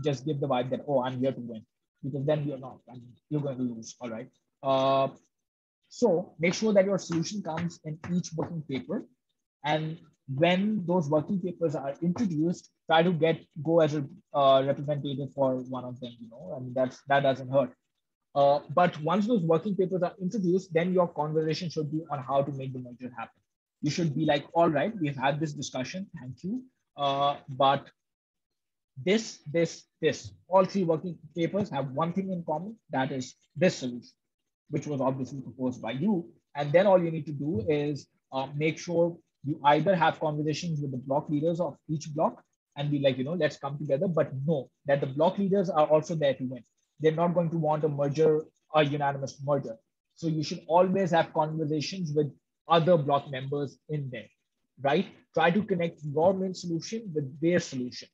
just give the vibe that, oh, I'm here to win, because then you're not. I mean, you're going to lose. All right. So make sure that your solution comes in each working paper, and when those working papers are introduced, try to go as a representative for one of them. I mean that doesn't hurt. But once those working papers are introduced, then your conversation should be on how to make the merger happen. You should be like, all right, we've had this discussion, thank you. But this. All three working papers have one thing in common, that is this solution, which was obviously proposed by you. And then all you need to do is make sure you either have conversations with the block leaders of each block and be like, let's come together, but know that the block leaders are also there to win. They're not going to want a merger, a unanimous merger. So you should always have conversations with other block members in there, right? Try to connect your main solution with their solution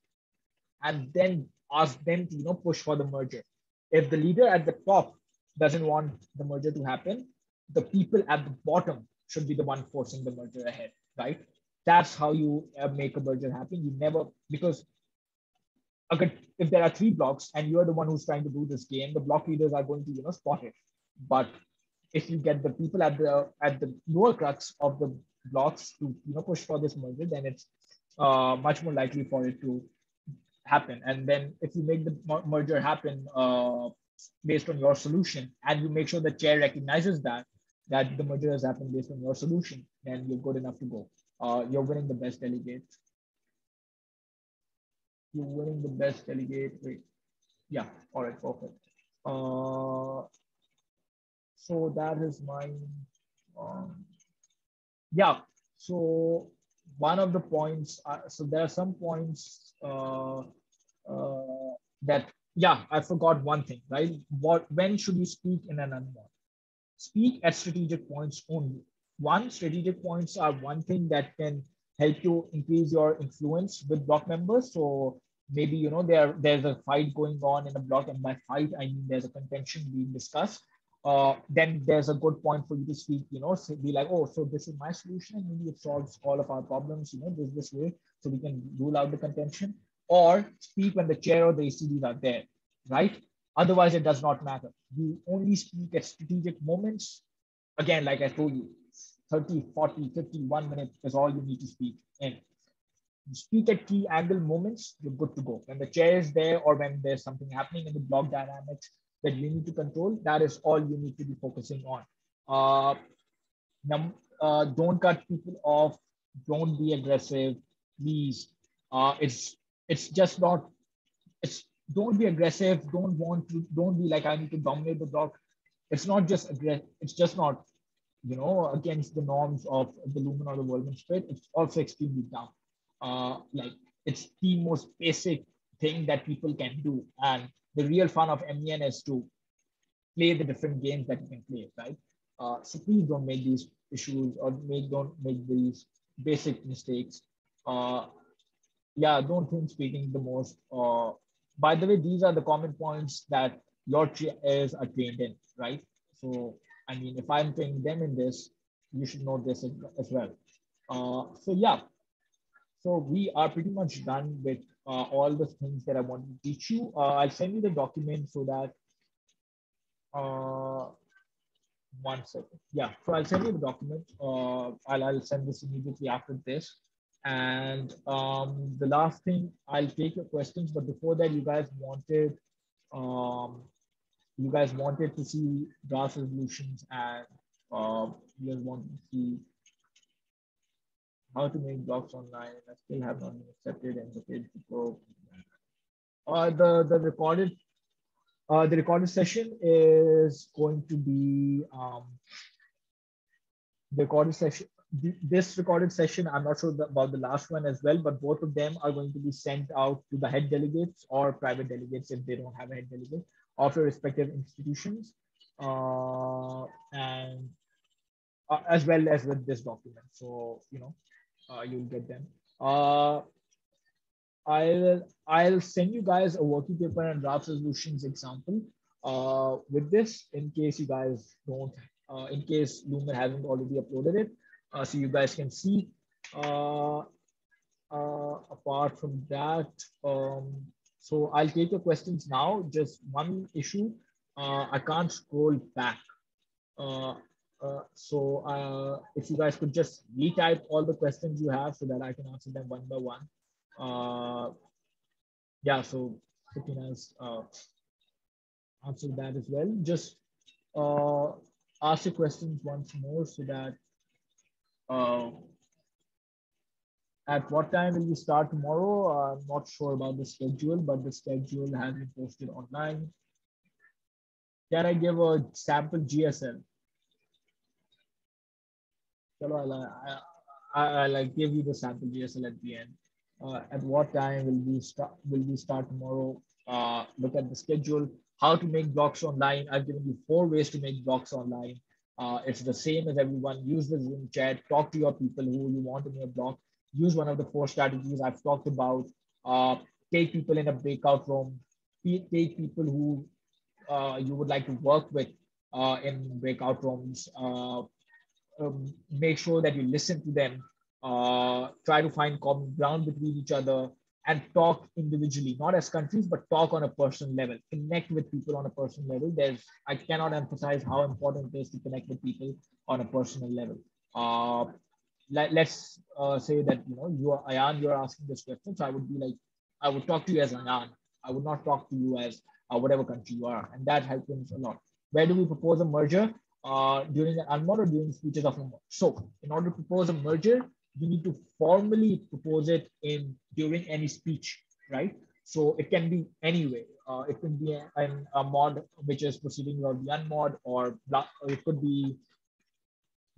and then ask them to push for the merger. If the leader at the top doesn't want the merger to happen, the people at the bottom should be the one forcing the merger ahead, right? That's how you make a merger happen. You never, because if there are three blocks and you're the one who's trying to do this game, the block leaders are going to spot it. But if you get the people at the lower crux of the blocks to push for this merger, then it's much more likely for it to happen. And then if you make the merger happen based on your solution, and you make sure the chair recognizes that the merger has happened based on your solution, then you're good enough to go. You're winning the best delegate. You're winning the best delegate. Wait, yeah, all right, perfect. So that is mine. Yeah, so one of the points, so there are some points that, yeah, I forgot one thing, right? When should you speak in an unmod? Speak at strategic points only. Strategic points are one thing that can help you increase your influence with block members. So maybe, there's a fight going on in a block, and by fight, I mean there's a contention being discussed. Then there's a good point for you to speak, be like, oh, so this is my solution, and maybe it solves all of our problems, this way, so we can rule out the contention. Or speak when the chair or the ACDs are there, right? Otherwise, it does not matter. You only speak at strategic moments. Again, like I told you, 30, 40, 50, 1 minute is all you need to speak in. You speak at key angle moments, you're good to go. When the chair is there or when there's something happening in the block dynamics that you need to control, that is all you need to be focusing on. Don't cut people off. Don't be aggressive, please. It's just not. Don't be aggressive. Don't be like, I need to dominate the block. It's not just aggressive. It's just not against the norms of the Lumen or the Wellman spread. It's also extremely dumb. Like, it's the most basic thing that people can do, and the real fun of MEN is to play the different games that you can play, right? So please don't make these issues, or don't make these basic mistakes. Yeah, don't think speaking the most. By the way, these are the common points that your chairs are trained in, right? So, I mean, if I'm training them in this, you should know this as well. So yeah, so we are pretty much done with all the things that I want to teach you. I'll send you the document so that, 1 second. Yeah, so I'll send you the document. I'll send this immediately after this. And the last thing, I'll take your questions, but before that, you guys wanted to see draft resolutions, and you guys wanted to see how to make blocks online. I still have not been accepted and the page to go. The recorded session is going to be the recorded session. This recorded session, I'm not sure about the last one as well, but both of them are going to be sent out to the head delegates or private delegates if they don't have a head delegate of your respective institutions, and as well as with this document. So, you'll get them. I'll send you guys a working paper and draft resolutions example with this, in case you guys don't, in case Lumen hasn't already uploaded it, so you guys can see. Apart from that, so I'll take your questions now. Just one issue, I can't scroll back. So if you guys could just retype all the questions you have so that I can answer them one by one. Yeah, so Sakina's answered that as well. Just ask your questions once more so that At what time will we start tomorrow? I'm not sure about the schedule, but the schedule has been posted online. Can I give a sample GSL? Chalo, I'll like give you the sample GSL at the end. At what time will we start? Will we start tomorrow? Look at the schedule. How to make blocks online? I've given you 4 ways to make blocks online. It's the same as everyone. Use the Zoom chat. Talk to your people who you want in your block. Use one of the 4 strategies I've talked about. Uh, take people in a breakout room. Take people who you would like to work with in breakout rooms. Make sure that you listen to them, try to find common ground between each other, and talk individually, not as countries, but talk on a personal level. Connect with people on a personal level. I cannot emphasize how important it is to connect with people on a personal level. Let's say that you are Ayan, you're asking this question, so I would be like, I would talk to you as Ayan. I would not talk to you as whatever country you are, and that happens a lot. Where do we propose a merger? During an unmod or during speeches of a mod. So in order to propose a merger, you need to formally propose it in during any speech, right? So it can be anyway. It can be a mod which is proceeding or the unmod, or it could be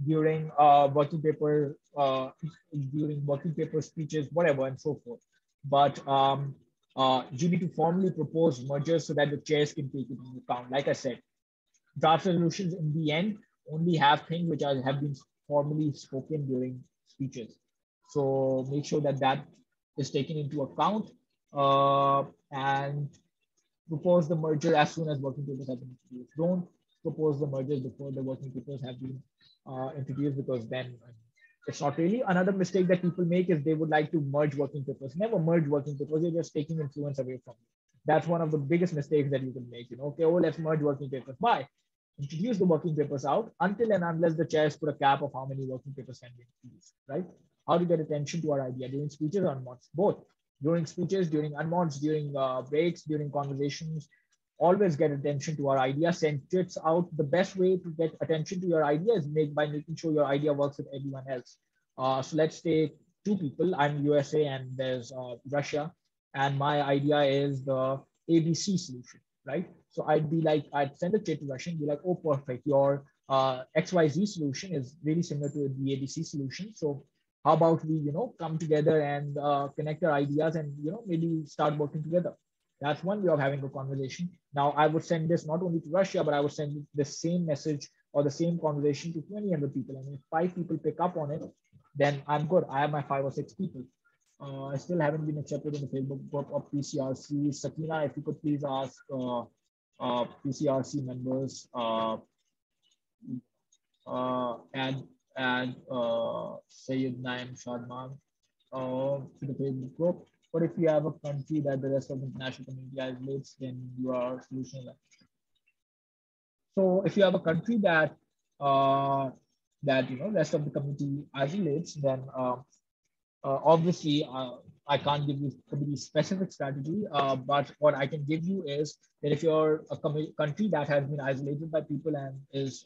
during during working paper speeches, whatever, and so forth. But you need to formally propose mergers so that the chairs can take it into account. Like I said, draft resolutions in the end only have things which have been formally spoken during speeches. So make sure that that is taken into account, and propose the merger as soon as working papers have been introduced. Don't propose the mergers before the working papers have been introduced, because then it's not really. Another mistake that people make is they would like to merge working papers. Never merge working papers. You're just taking influence away from you. That's one of the biggest mistakes that you can make. Okay, oh, let's merge working papers. Why? Introduce the working papers out until and unless the chairs put a cap of how many working papers can be introduced, right? How to get attention to our idea during speeches or unmods? Both. During speeches, during unmods, during breaks, during conversations, always get attention to our idea. Send tweets out. The best way to get attention to your idea is by making sure your idea works with everyone else. So let's take 2 people. I'm USA and there's Russia, and my idea is the ABC solution, right? So I'd send a chat to Russian, be like, oh, perfect. Your XYZ solution is really similar to the ABC solution. So how about we, come together and connect our ideas and, maybe start working together. That's one way of having a conversation. Now, I would send this not only to Russia, but I would send the same message or the same conversation to 20 other people. And if 5 people pick up on it, then I'm good. I have my 5 or 6 people. I still haven't been accepted in the Facebook group of PCRC. Sakina, if you could please ask PCRC members and Sayyid Naim Shadman to the Facebook group. But if you have a country that the rest of the international community isolates, then you are solution. So if you have a country that rest of the community isolates, then obviously I can't give you a specific strategy, but what I can give you is that if you're a country that has been isolated by people and is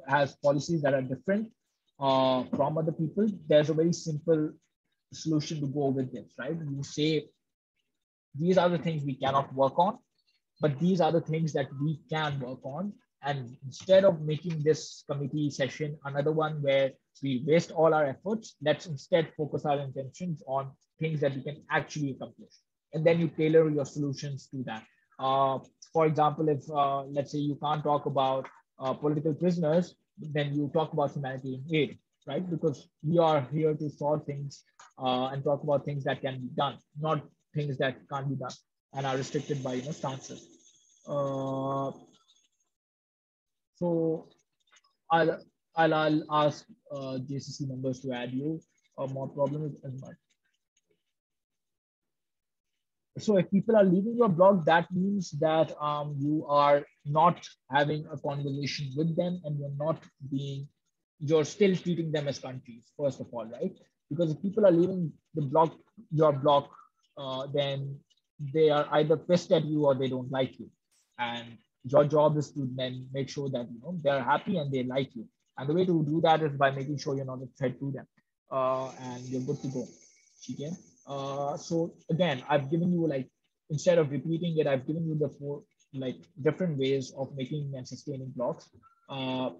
has policies that are different from other people, there's a very simple solution to go with this, right? You say these are the things we cannot work on, but these are the things that we can work on. And instead of making this committee session another one where we waste all our efforts, let's instead focus our intentions on things that we can actually accomplish. And then you tailor your solutions to that. For example, if let's say you can't talk about political prisoners, then you talk about humanitarian aid, right? Because we are here to solve things and talk about things that can be done, not things that can't be done and are restricted by stances. So I'll ask JCC members to add you. More problems as much. So if people are leaving your blog, that means that you are not having a conversation with them, and you're still treating them as countries, first of all, right? Because if people are leaving your blog, then they are either pissed at you or they don't like you. And your job is to then make sure that they're happy and they like you. And the way to do that is by making sure you're not a threat to them. and you're good to go. Okay. So again, I've given you like, instead of repeating it, I've given you the four like different ways of making and sustaining blocks. Uh,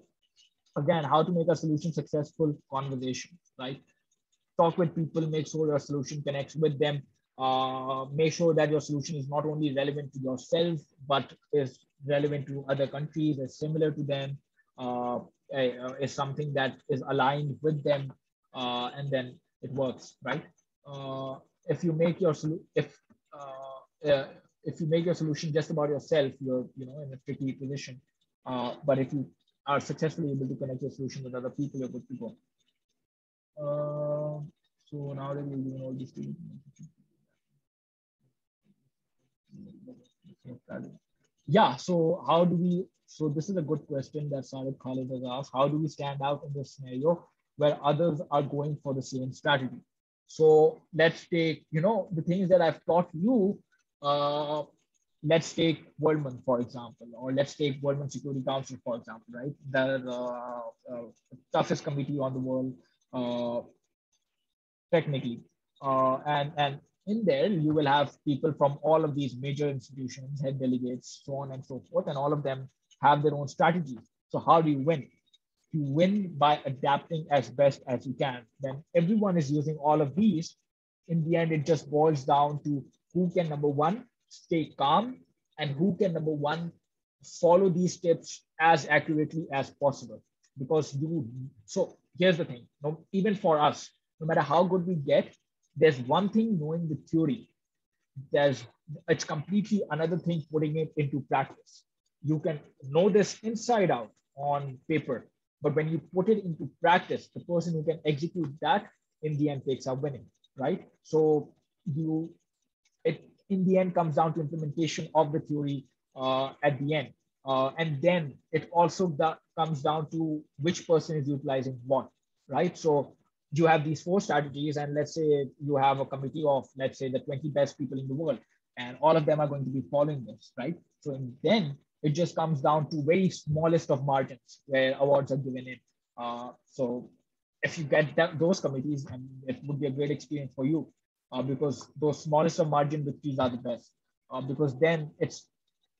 Again, how to make a solution successful conversation, right? Talk with people, make sure your solution connects with them. Make sure that your solution is not only relevant to yourself, but is relevant to other countries, is similar to them, uh, is something that is aligned with them, and then it works, right? If you make your if you make your solution just about yourself, you're in a tricky position. But if you are successfully able to connect your solution with other people, you're good to go. So now that we're doing all these things, yeah. So how do we? So this is a good question that Sarab Khalid has asked. How do we stand out in this scenario where others are going for the same strategy? So let's take the things that I've taught you. Uh, let's take World Month, for example, or let's take World Month Security Council, for example, right? The toughest committee on the world, uh, technically. And in there, you will have people from all of these major institutions, head delegates, so on and so forth, and all of them have their own strategies. So how do you win? You win by adapting as best as you can. When everyone is using all of these, in the end, it just boils down to who can, number one, stay calm, and who can, number one, follow these steps as accurately as possible. Because so here's the thing, even for us, no matter how good we get, there's one thing knowing the theory, there's it's completely another thing putting it into practice. You can know this inside out on paper, but when you put it into practice, the person who can execute that in the end takes up winning, right? So you it in the end comes down to implementation of the theory at the end, and then it also comes down to which person is utilizing what, right? So you have these four strategies, and let's say you have a committee of, let's say, the 20 best people in the world, and all of them are going to be following this, right? So then it just comes down to very smallest of margins where awards are given in. So if you get those committees, and it would be a great experience for you, because those smallest of margin victories are the best. Because then it's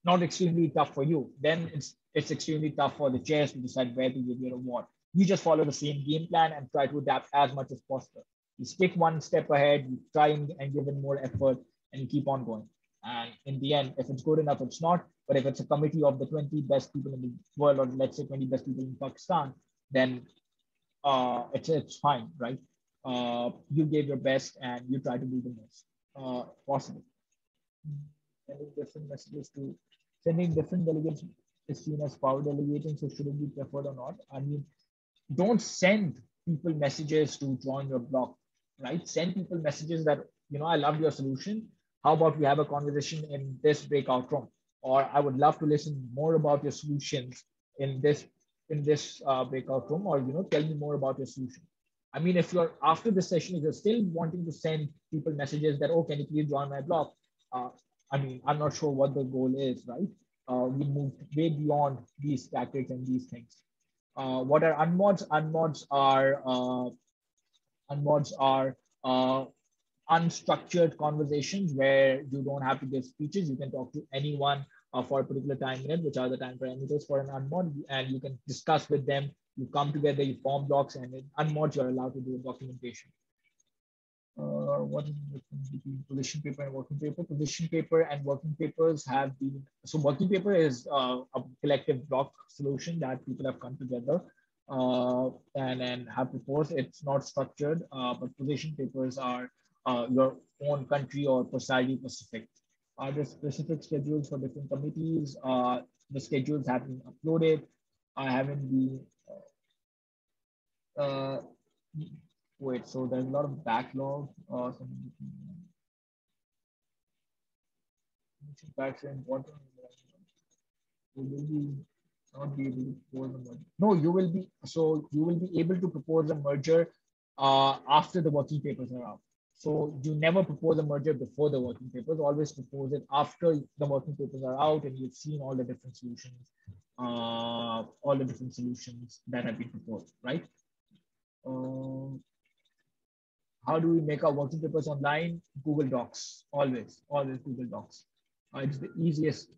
not extremely tough for you. Then it's extremely tough for the chairs to decide where to give your award. You just follow the same game plan and try to adapt as much as possible. You stick one step ahead, you try and give in more effort, and you keep on going. And in the end, if it's good enough, it's not. But if it's a committee of the 20 best people in the world, or let's say 20 best people in Pakistan, then it's fine, right? You gave your best and you try to do the most possible. Sending different messages to sending different delegates is seen as power delegating, so should it be preferred or not? I mean, don't send people messages to join your block, right? Send people messages that, I love your solution. How about we have a conversation in this breakout room? Or I would love to listen more about your solutions in this breakout room, or tell me more about your solution. I mean, if you're after the session, if you're still wanting to send people messages that, oh, can you please join my blog? Uh, I mean, I'm not sure what the goal is, right? We moved way beyond these tactics and these things. What are unmods? Unmods are unstructured conversations where you don't have to give speeches. You can talk to anyone for a particular time limit, which are the time parameters for an unmod, and you can discuss with them. You come together, you form blocks, and in unmods, you're allowed to do documentation. What is the difference between position paper and working paper? Position paper and working papers have been, so working paper is a collective block solution that people have come together and have proposed. It's not structured, but position papers are your own country or society specific. Are there specific schedules for different committees? The schedules have been uploaded. I haven't been uh, wait, so there's a lot of backlog. Some impacts are important. You will be not be able to propose a merger. No, you will be. So you will be able to propose a merger after the working papers are out. So you never propose a merger before the working papers. Always propose it after the working papers are out and you've seen all the different solutions, that have been proposed, right? Uh, How do we make our working papers online? Google Docs, always Google Docs. It's the easiest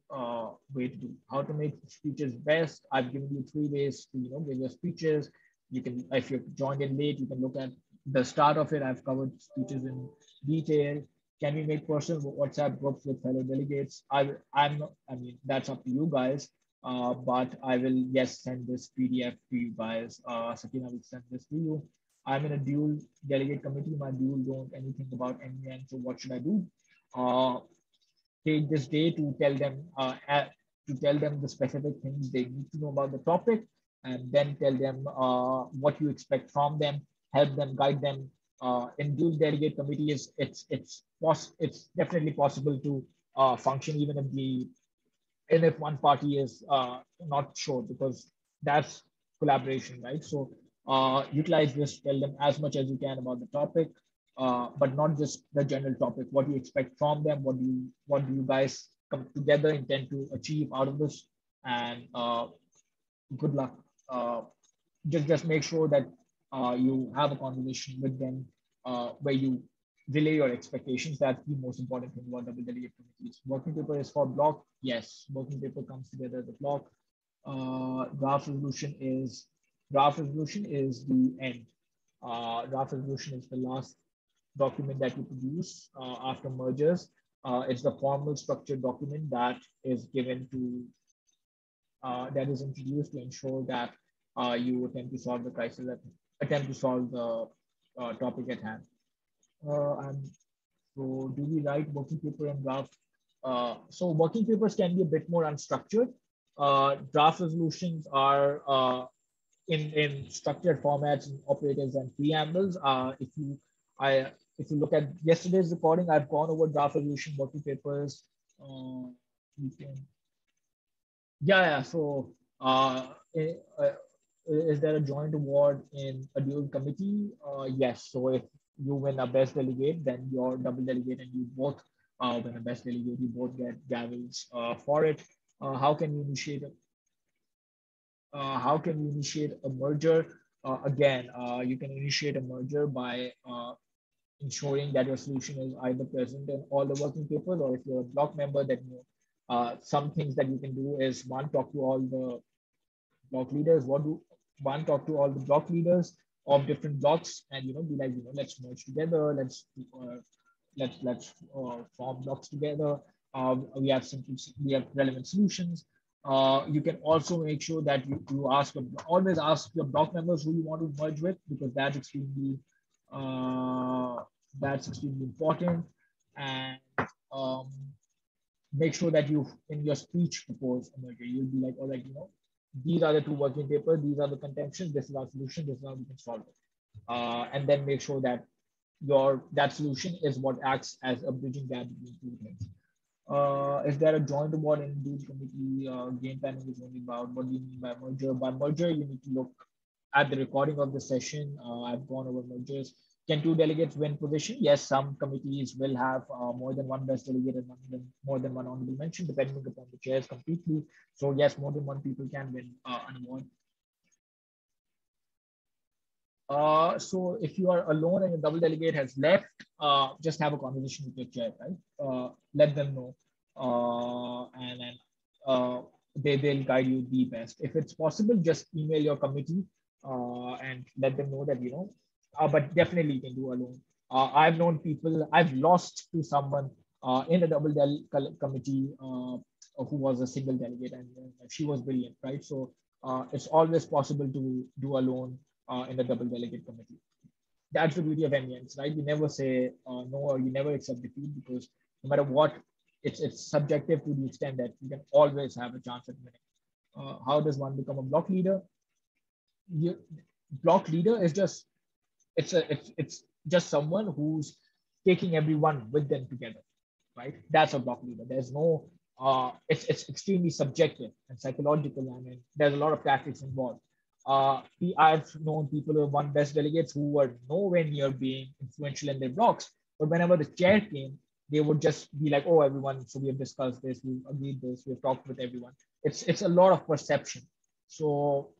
way to do. How to make speeches best? I've given you 3 ways to give your speeches. You can, if you've joined in late, you can look at the start of it. I've covered speeches in detail. Can we make personal WhatsApp groups with fellow delegates? I mean, that's up to you guys. But I will, yes, send this PDF to you guys. Sakina will send this to you. I'm in a dual delegate committee. My dual don't anything about NVN. So what should I do? Take this day to tell them the specific things they need to know about the topic, and then tell them what you expect from them. Help them, guide them. In dual delegate committees, it's definitely possible to function even if one party is not sure, because that's collaboration, right? So utilize this, tell them as much as you can about the topic, but not just the general topic. What do you expect from them? What do you guys come together intend to achieve out of this? And good luck. Just make sure that you have a conversation with them where you relay your expectations. That's the most important thing about double delegate committees. Working paper is for block. Yes, working paper comes together as a block. Draft resolution is the end. Draft resolution is the last document that you produce after mergers. It's the formal structured document that is given to that is introduced to ensure that you attempt to solve the crisis, attempt to solve the topic at hand. And so, do we write working paper and draft? So, working papers can be a bit more unstructured. Draft resolutions are in structured formats and operatives and preambles. If you look at yesterday's recording, I've gone over draft resolution working papers. You can, yeah. So, is there a joint award in a dual committee? Yes. So if you win a best delegate, then you're double delegate, and you both win a best delegate. You both get gavels for it. How can you initiate a merger? Again, you can initiate a merger by ensuring that your solution is either present in all the working papers, or if you're a block member, then some things that you can do is one, talk to all the block leaders. Talk to all the block leaders of different blocks, and be like, let's merge together. Let's form blocks together. We have relevant solutions. You can also make sure that you always ask your block members who you want to merge with, because that's extremely important. And make sure that you, in your speech, propose a merger. You'll be like, all right, these are the two working papers, these are the contentions, this is our solution, this is how we can solve it. And then make sure that that solution is what acts as a bridging gap between two things. Is there a joint award in the committee? Game planning is only about what do you mean by merger. By merger, you need to look at the recording of the session. I've gone over mergers. Can two delegates win position? Yes, some committees will have more than one best delegate and more than one honorable mention, depending upon the chairs completely. So yes, more than one people can win an award. So if you are alone and your double delegate has left, just have a conversation with your chair, right? Let them know, and then they'll guide you the best. If it's possible, just email your committee and let them know that but definitely you can do alone. I've known people, I've lost to someone in the double committee who was a single delegate, and she was brilliant, right? So it's always possible to do alone in the double delegate committee. That's the beauty of MENs, right? You never say no, or you never accept defeat, because no matter what, it's subjective to the extent that you can always have a chance at winning. How does one become a block leader? Block leader is just it's just someone who's taking everyone with them together, right? That's a block leader. There's no it's extremely subjective and psychological. I mean, there's a lot of tactics involved. I've known people who have won best delegates who were nowhere near being influential in their blocks, but whenever the chair came, they would just be like, "Oh, everyone, so we have discussed this, we've agreed this, we've talked with everyone." It's a lot of perception. So,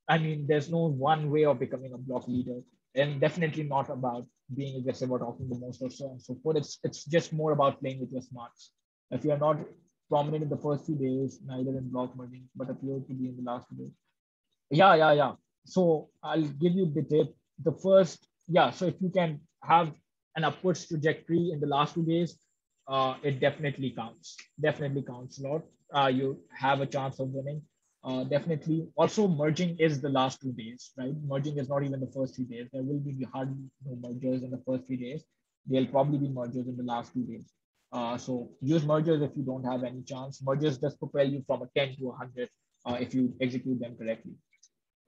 I mean, there's no one way of becoming a block leader, and definitely not about being aggressive or talking the most or so on and so forth. It's just more about playing with your smarts. If you're not prominent in the first few days, neither in block merging, but appear to be in the last few days. Yeah. So I'll give you the tip. The first, yeah. So if you can have an upwards trajectory in the last 2 days, it definitely counts. Definitely counts a lot. You have a chance of winning. Definitely. Also, merging is the last 2 days, right? Merging is not even the first 3 days. There will be hardly no mergers in the first 3 days. There'll probably be mergers in the last 2 days. So use mergers if you don't have any chance. Mergers just propel you from a 10 to 100 if you execute them correctly.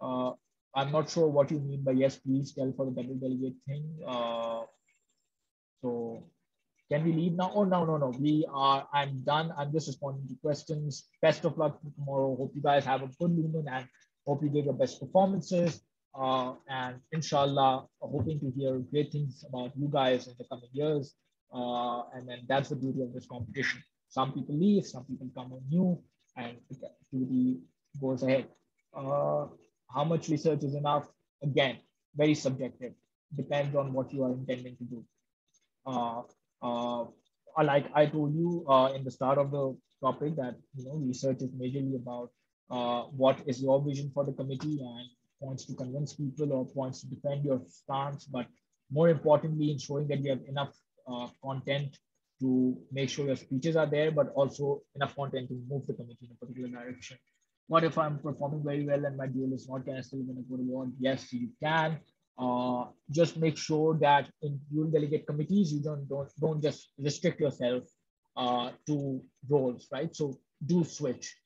Uh, I'm not sure what you mean by yes, please tell for the double delegate thing. So can we leave now? Oh, no. I'm done. I'm just responding to questions. Best of luck for tomorrow. Hope you guys have a good lumen and hope you give your best performances. And inshallah, hoping to hear great things about you guys in the coming years. And then that's the beauty of this competition. Some people leave, some people come on new, and the activity goes ahead. How much research is enough? Again, very subjective. Depends on what you are intending to do. Uh, uh, like I told you in the start of the topic that research is majorly about what is your vision for the committee and points to convince people or points to defend your stance, but more importantly, ensuring that you have enough content to make sure your speeches are there, but also enough content to move the committee in a particular direction. What if I'm performing very well and my duel is not, can I still win a good award? Yes, you can. Just make sure that in dual delegate committees, you don't just restrict yourself to roles, right? So do switch.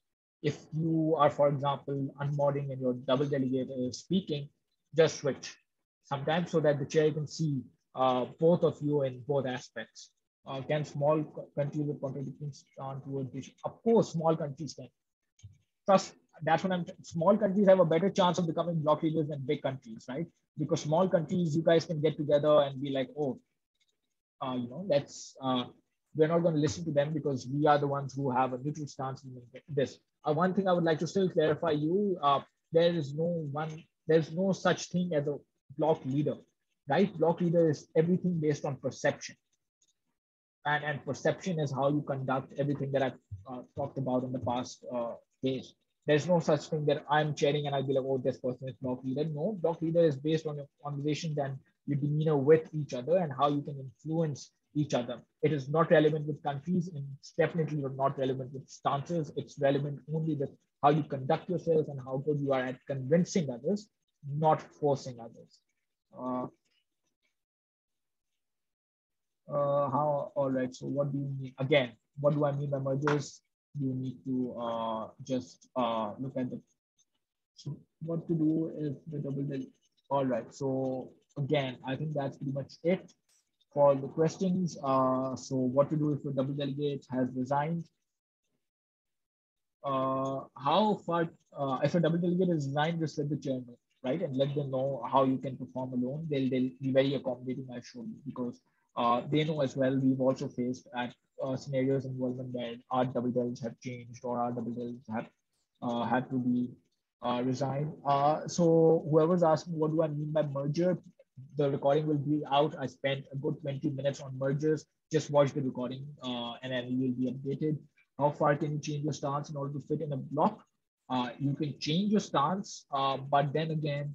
If you are, for example, unmodding and your double delegate is speaking, just switch sometimes so that the chair can see both of you in both aspects. Can small countries with contradicting stand towards this? Of course, small countries can. Trust, that's what I'm. Small countries have a better chance of becoming block leaders than big countries, right? Because small countries, you guys can get together and be like, oh, let's. We're not going to listen to them because we are the ones who have a neutral stance in this. One thing I would like to still clarify you: there is no one. There's no such thing as a block leader, right? Block leader is everything based on perception, and perception is how you conduct everything that I've talked about in the past days. There's no such thing that I'm chairing and I'll be like, oh, this person is block leader. No, block leader is based on your conversations and your demeanor with each other and how you can influence each other. It is not relevant with countries and it's definitely not relevant with stances. It's relevant only with how you conduct yourself and how good you are at convincing others, not forcing others. All right, so what do you mean? Again, what do I mean by mergers? You need to just look at the, so what to do if the double del. All right, so again, I think that's pretty much it for the questions. So what to do if a double delegate has resigned? How far, if a double delegate is resigned, just let the chair know, right? And let them know how you can perform alone. They'll be very accommodating, I show you, because they know as well. We've also faced at scenarios involvement where our double dells have changed or our double dells have had to be resigned. So whoever's asking what do I mean by merger, the recording will be out. I spent a good 20 minutes on mergers. Just watch the recording and then you will be updated. How far can you change your stance in order to fit in a block? You can change your stance, but then again,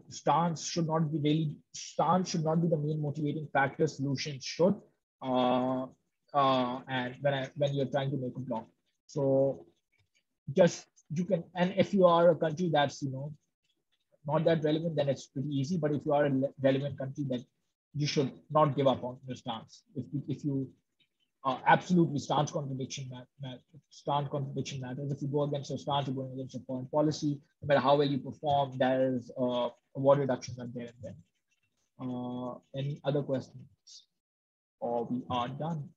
stance should not be the main motivating factor. Solutions should, and when you're trying to make a block. So just you can, and if you are a country that's not that relevant, then it's pretty easy. But if you are a relevant country, then you should not give up on your stance. If you absolutely stance contradiction matters. If you go against your stance, you're going against your foreign policy. No matter how well you perform, there is award reductions are there and then. Any other questions? Or we are done.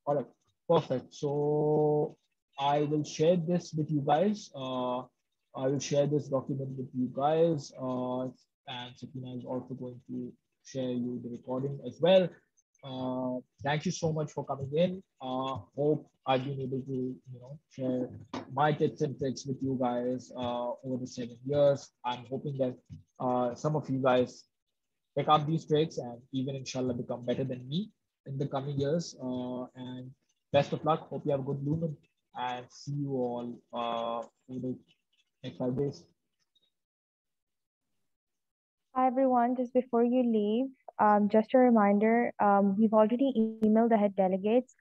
All right, perfect. So I will share this with you guys. I will share this document with you guys. And Sakina is also going to share you the recording as well. Thank you so much for coming in. Hope I've been able to, share my tips and tricks with you guys over the 7 years. I'm hoping that some of you guys pick up these tricks and even inshallah become better than me in the coming years. And best of luck. Hope you have a good lumen and see you all in the next 5 days. Hi everyone, just before you leave, just a reminder, we've already emailed the head delegates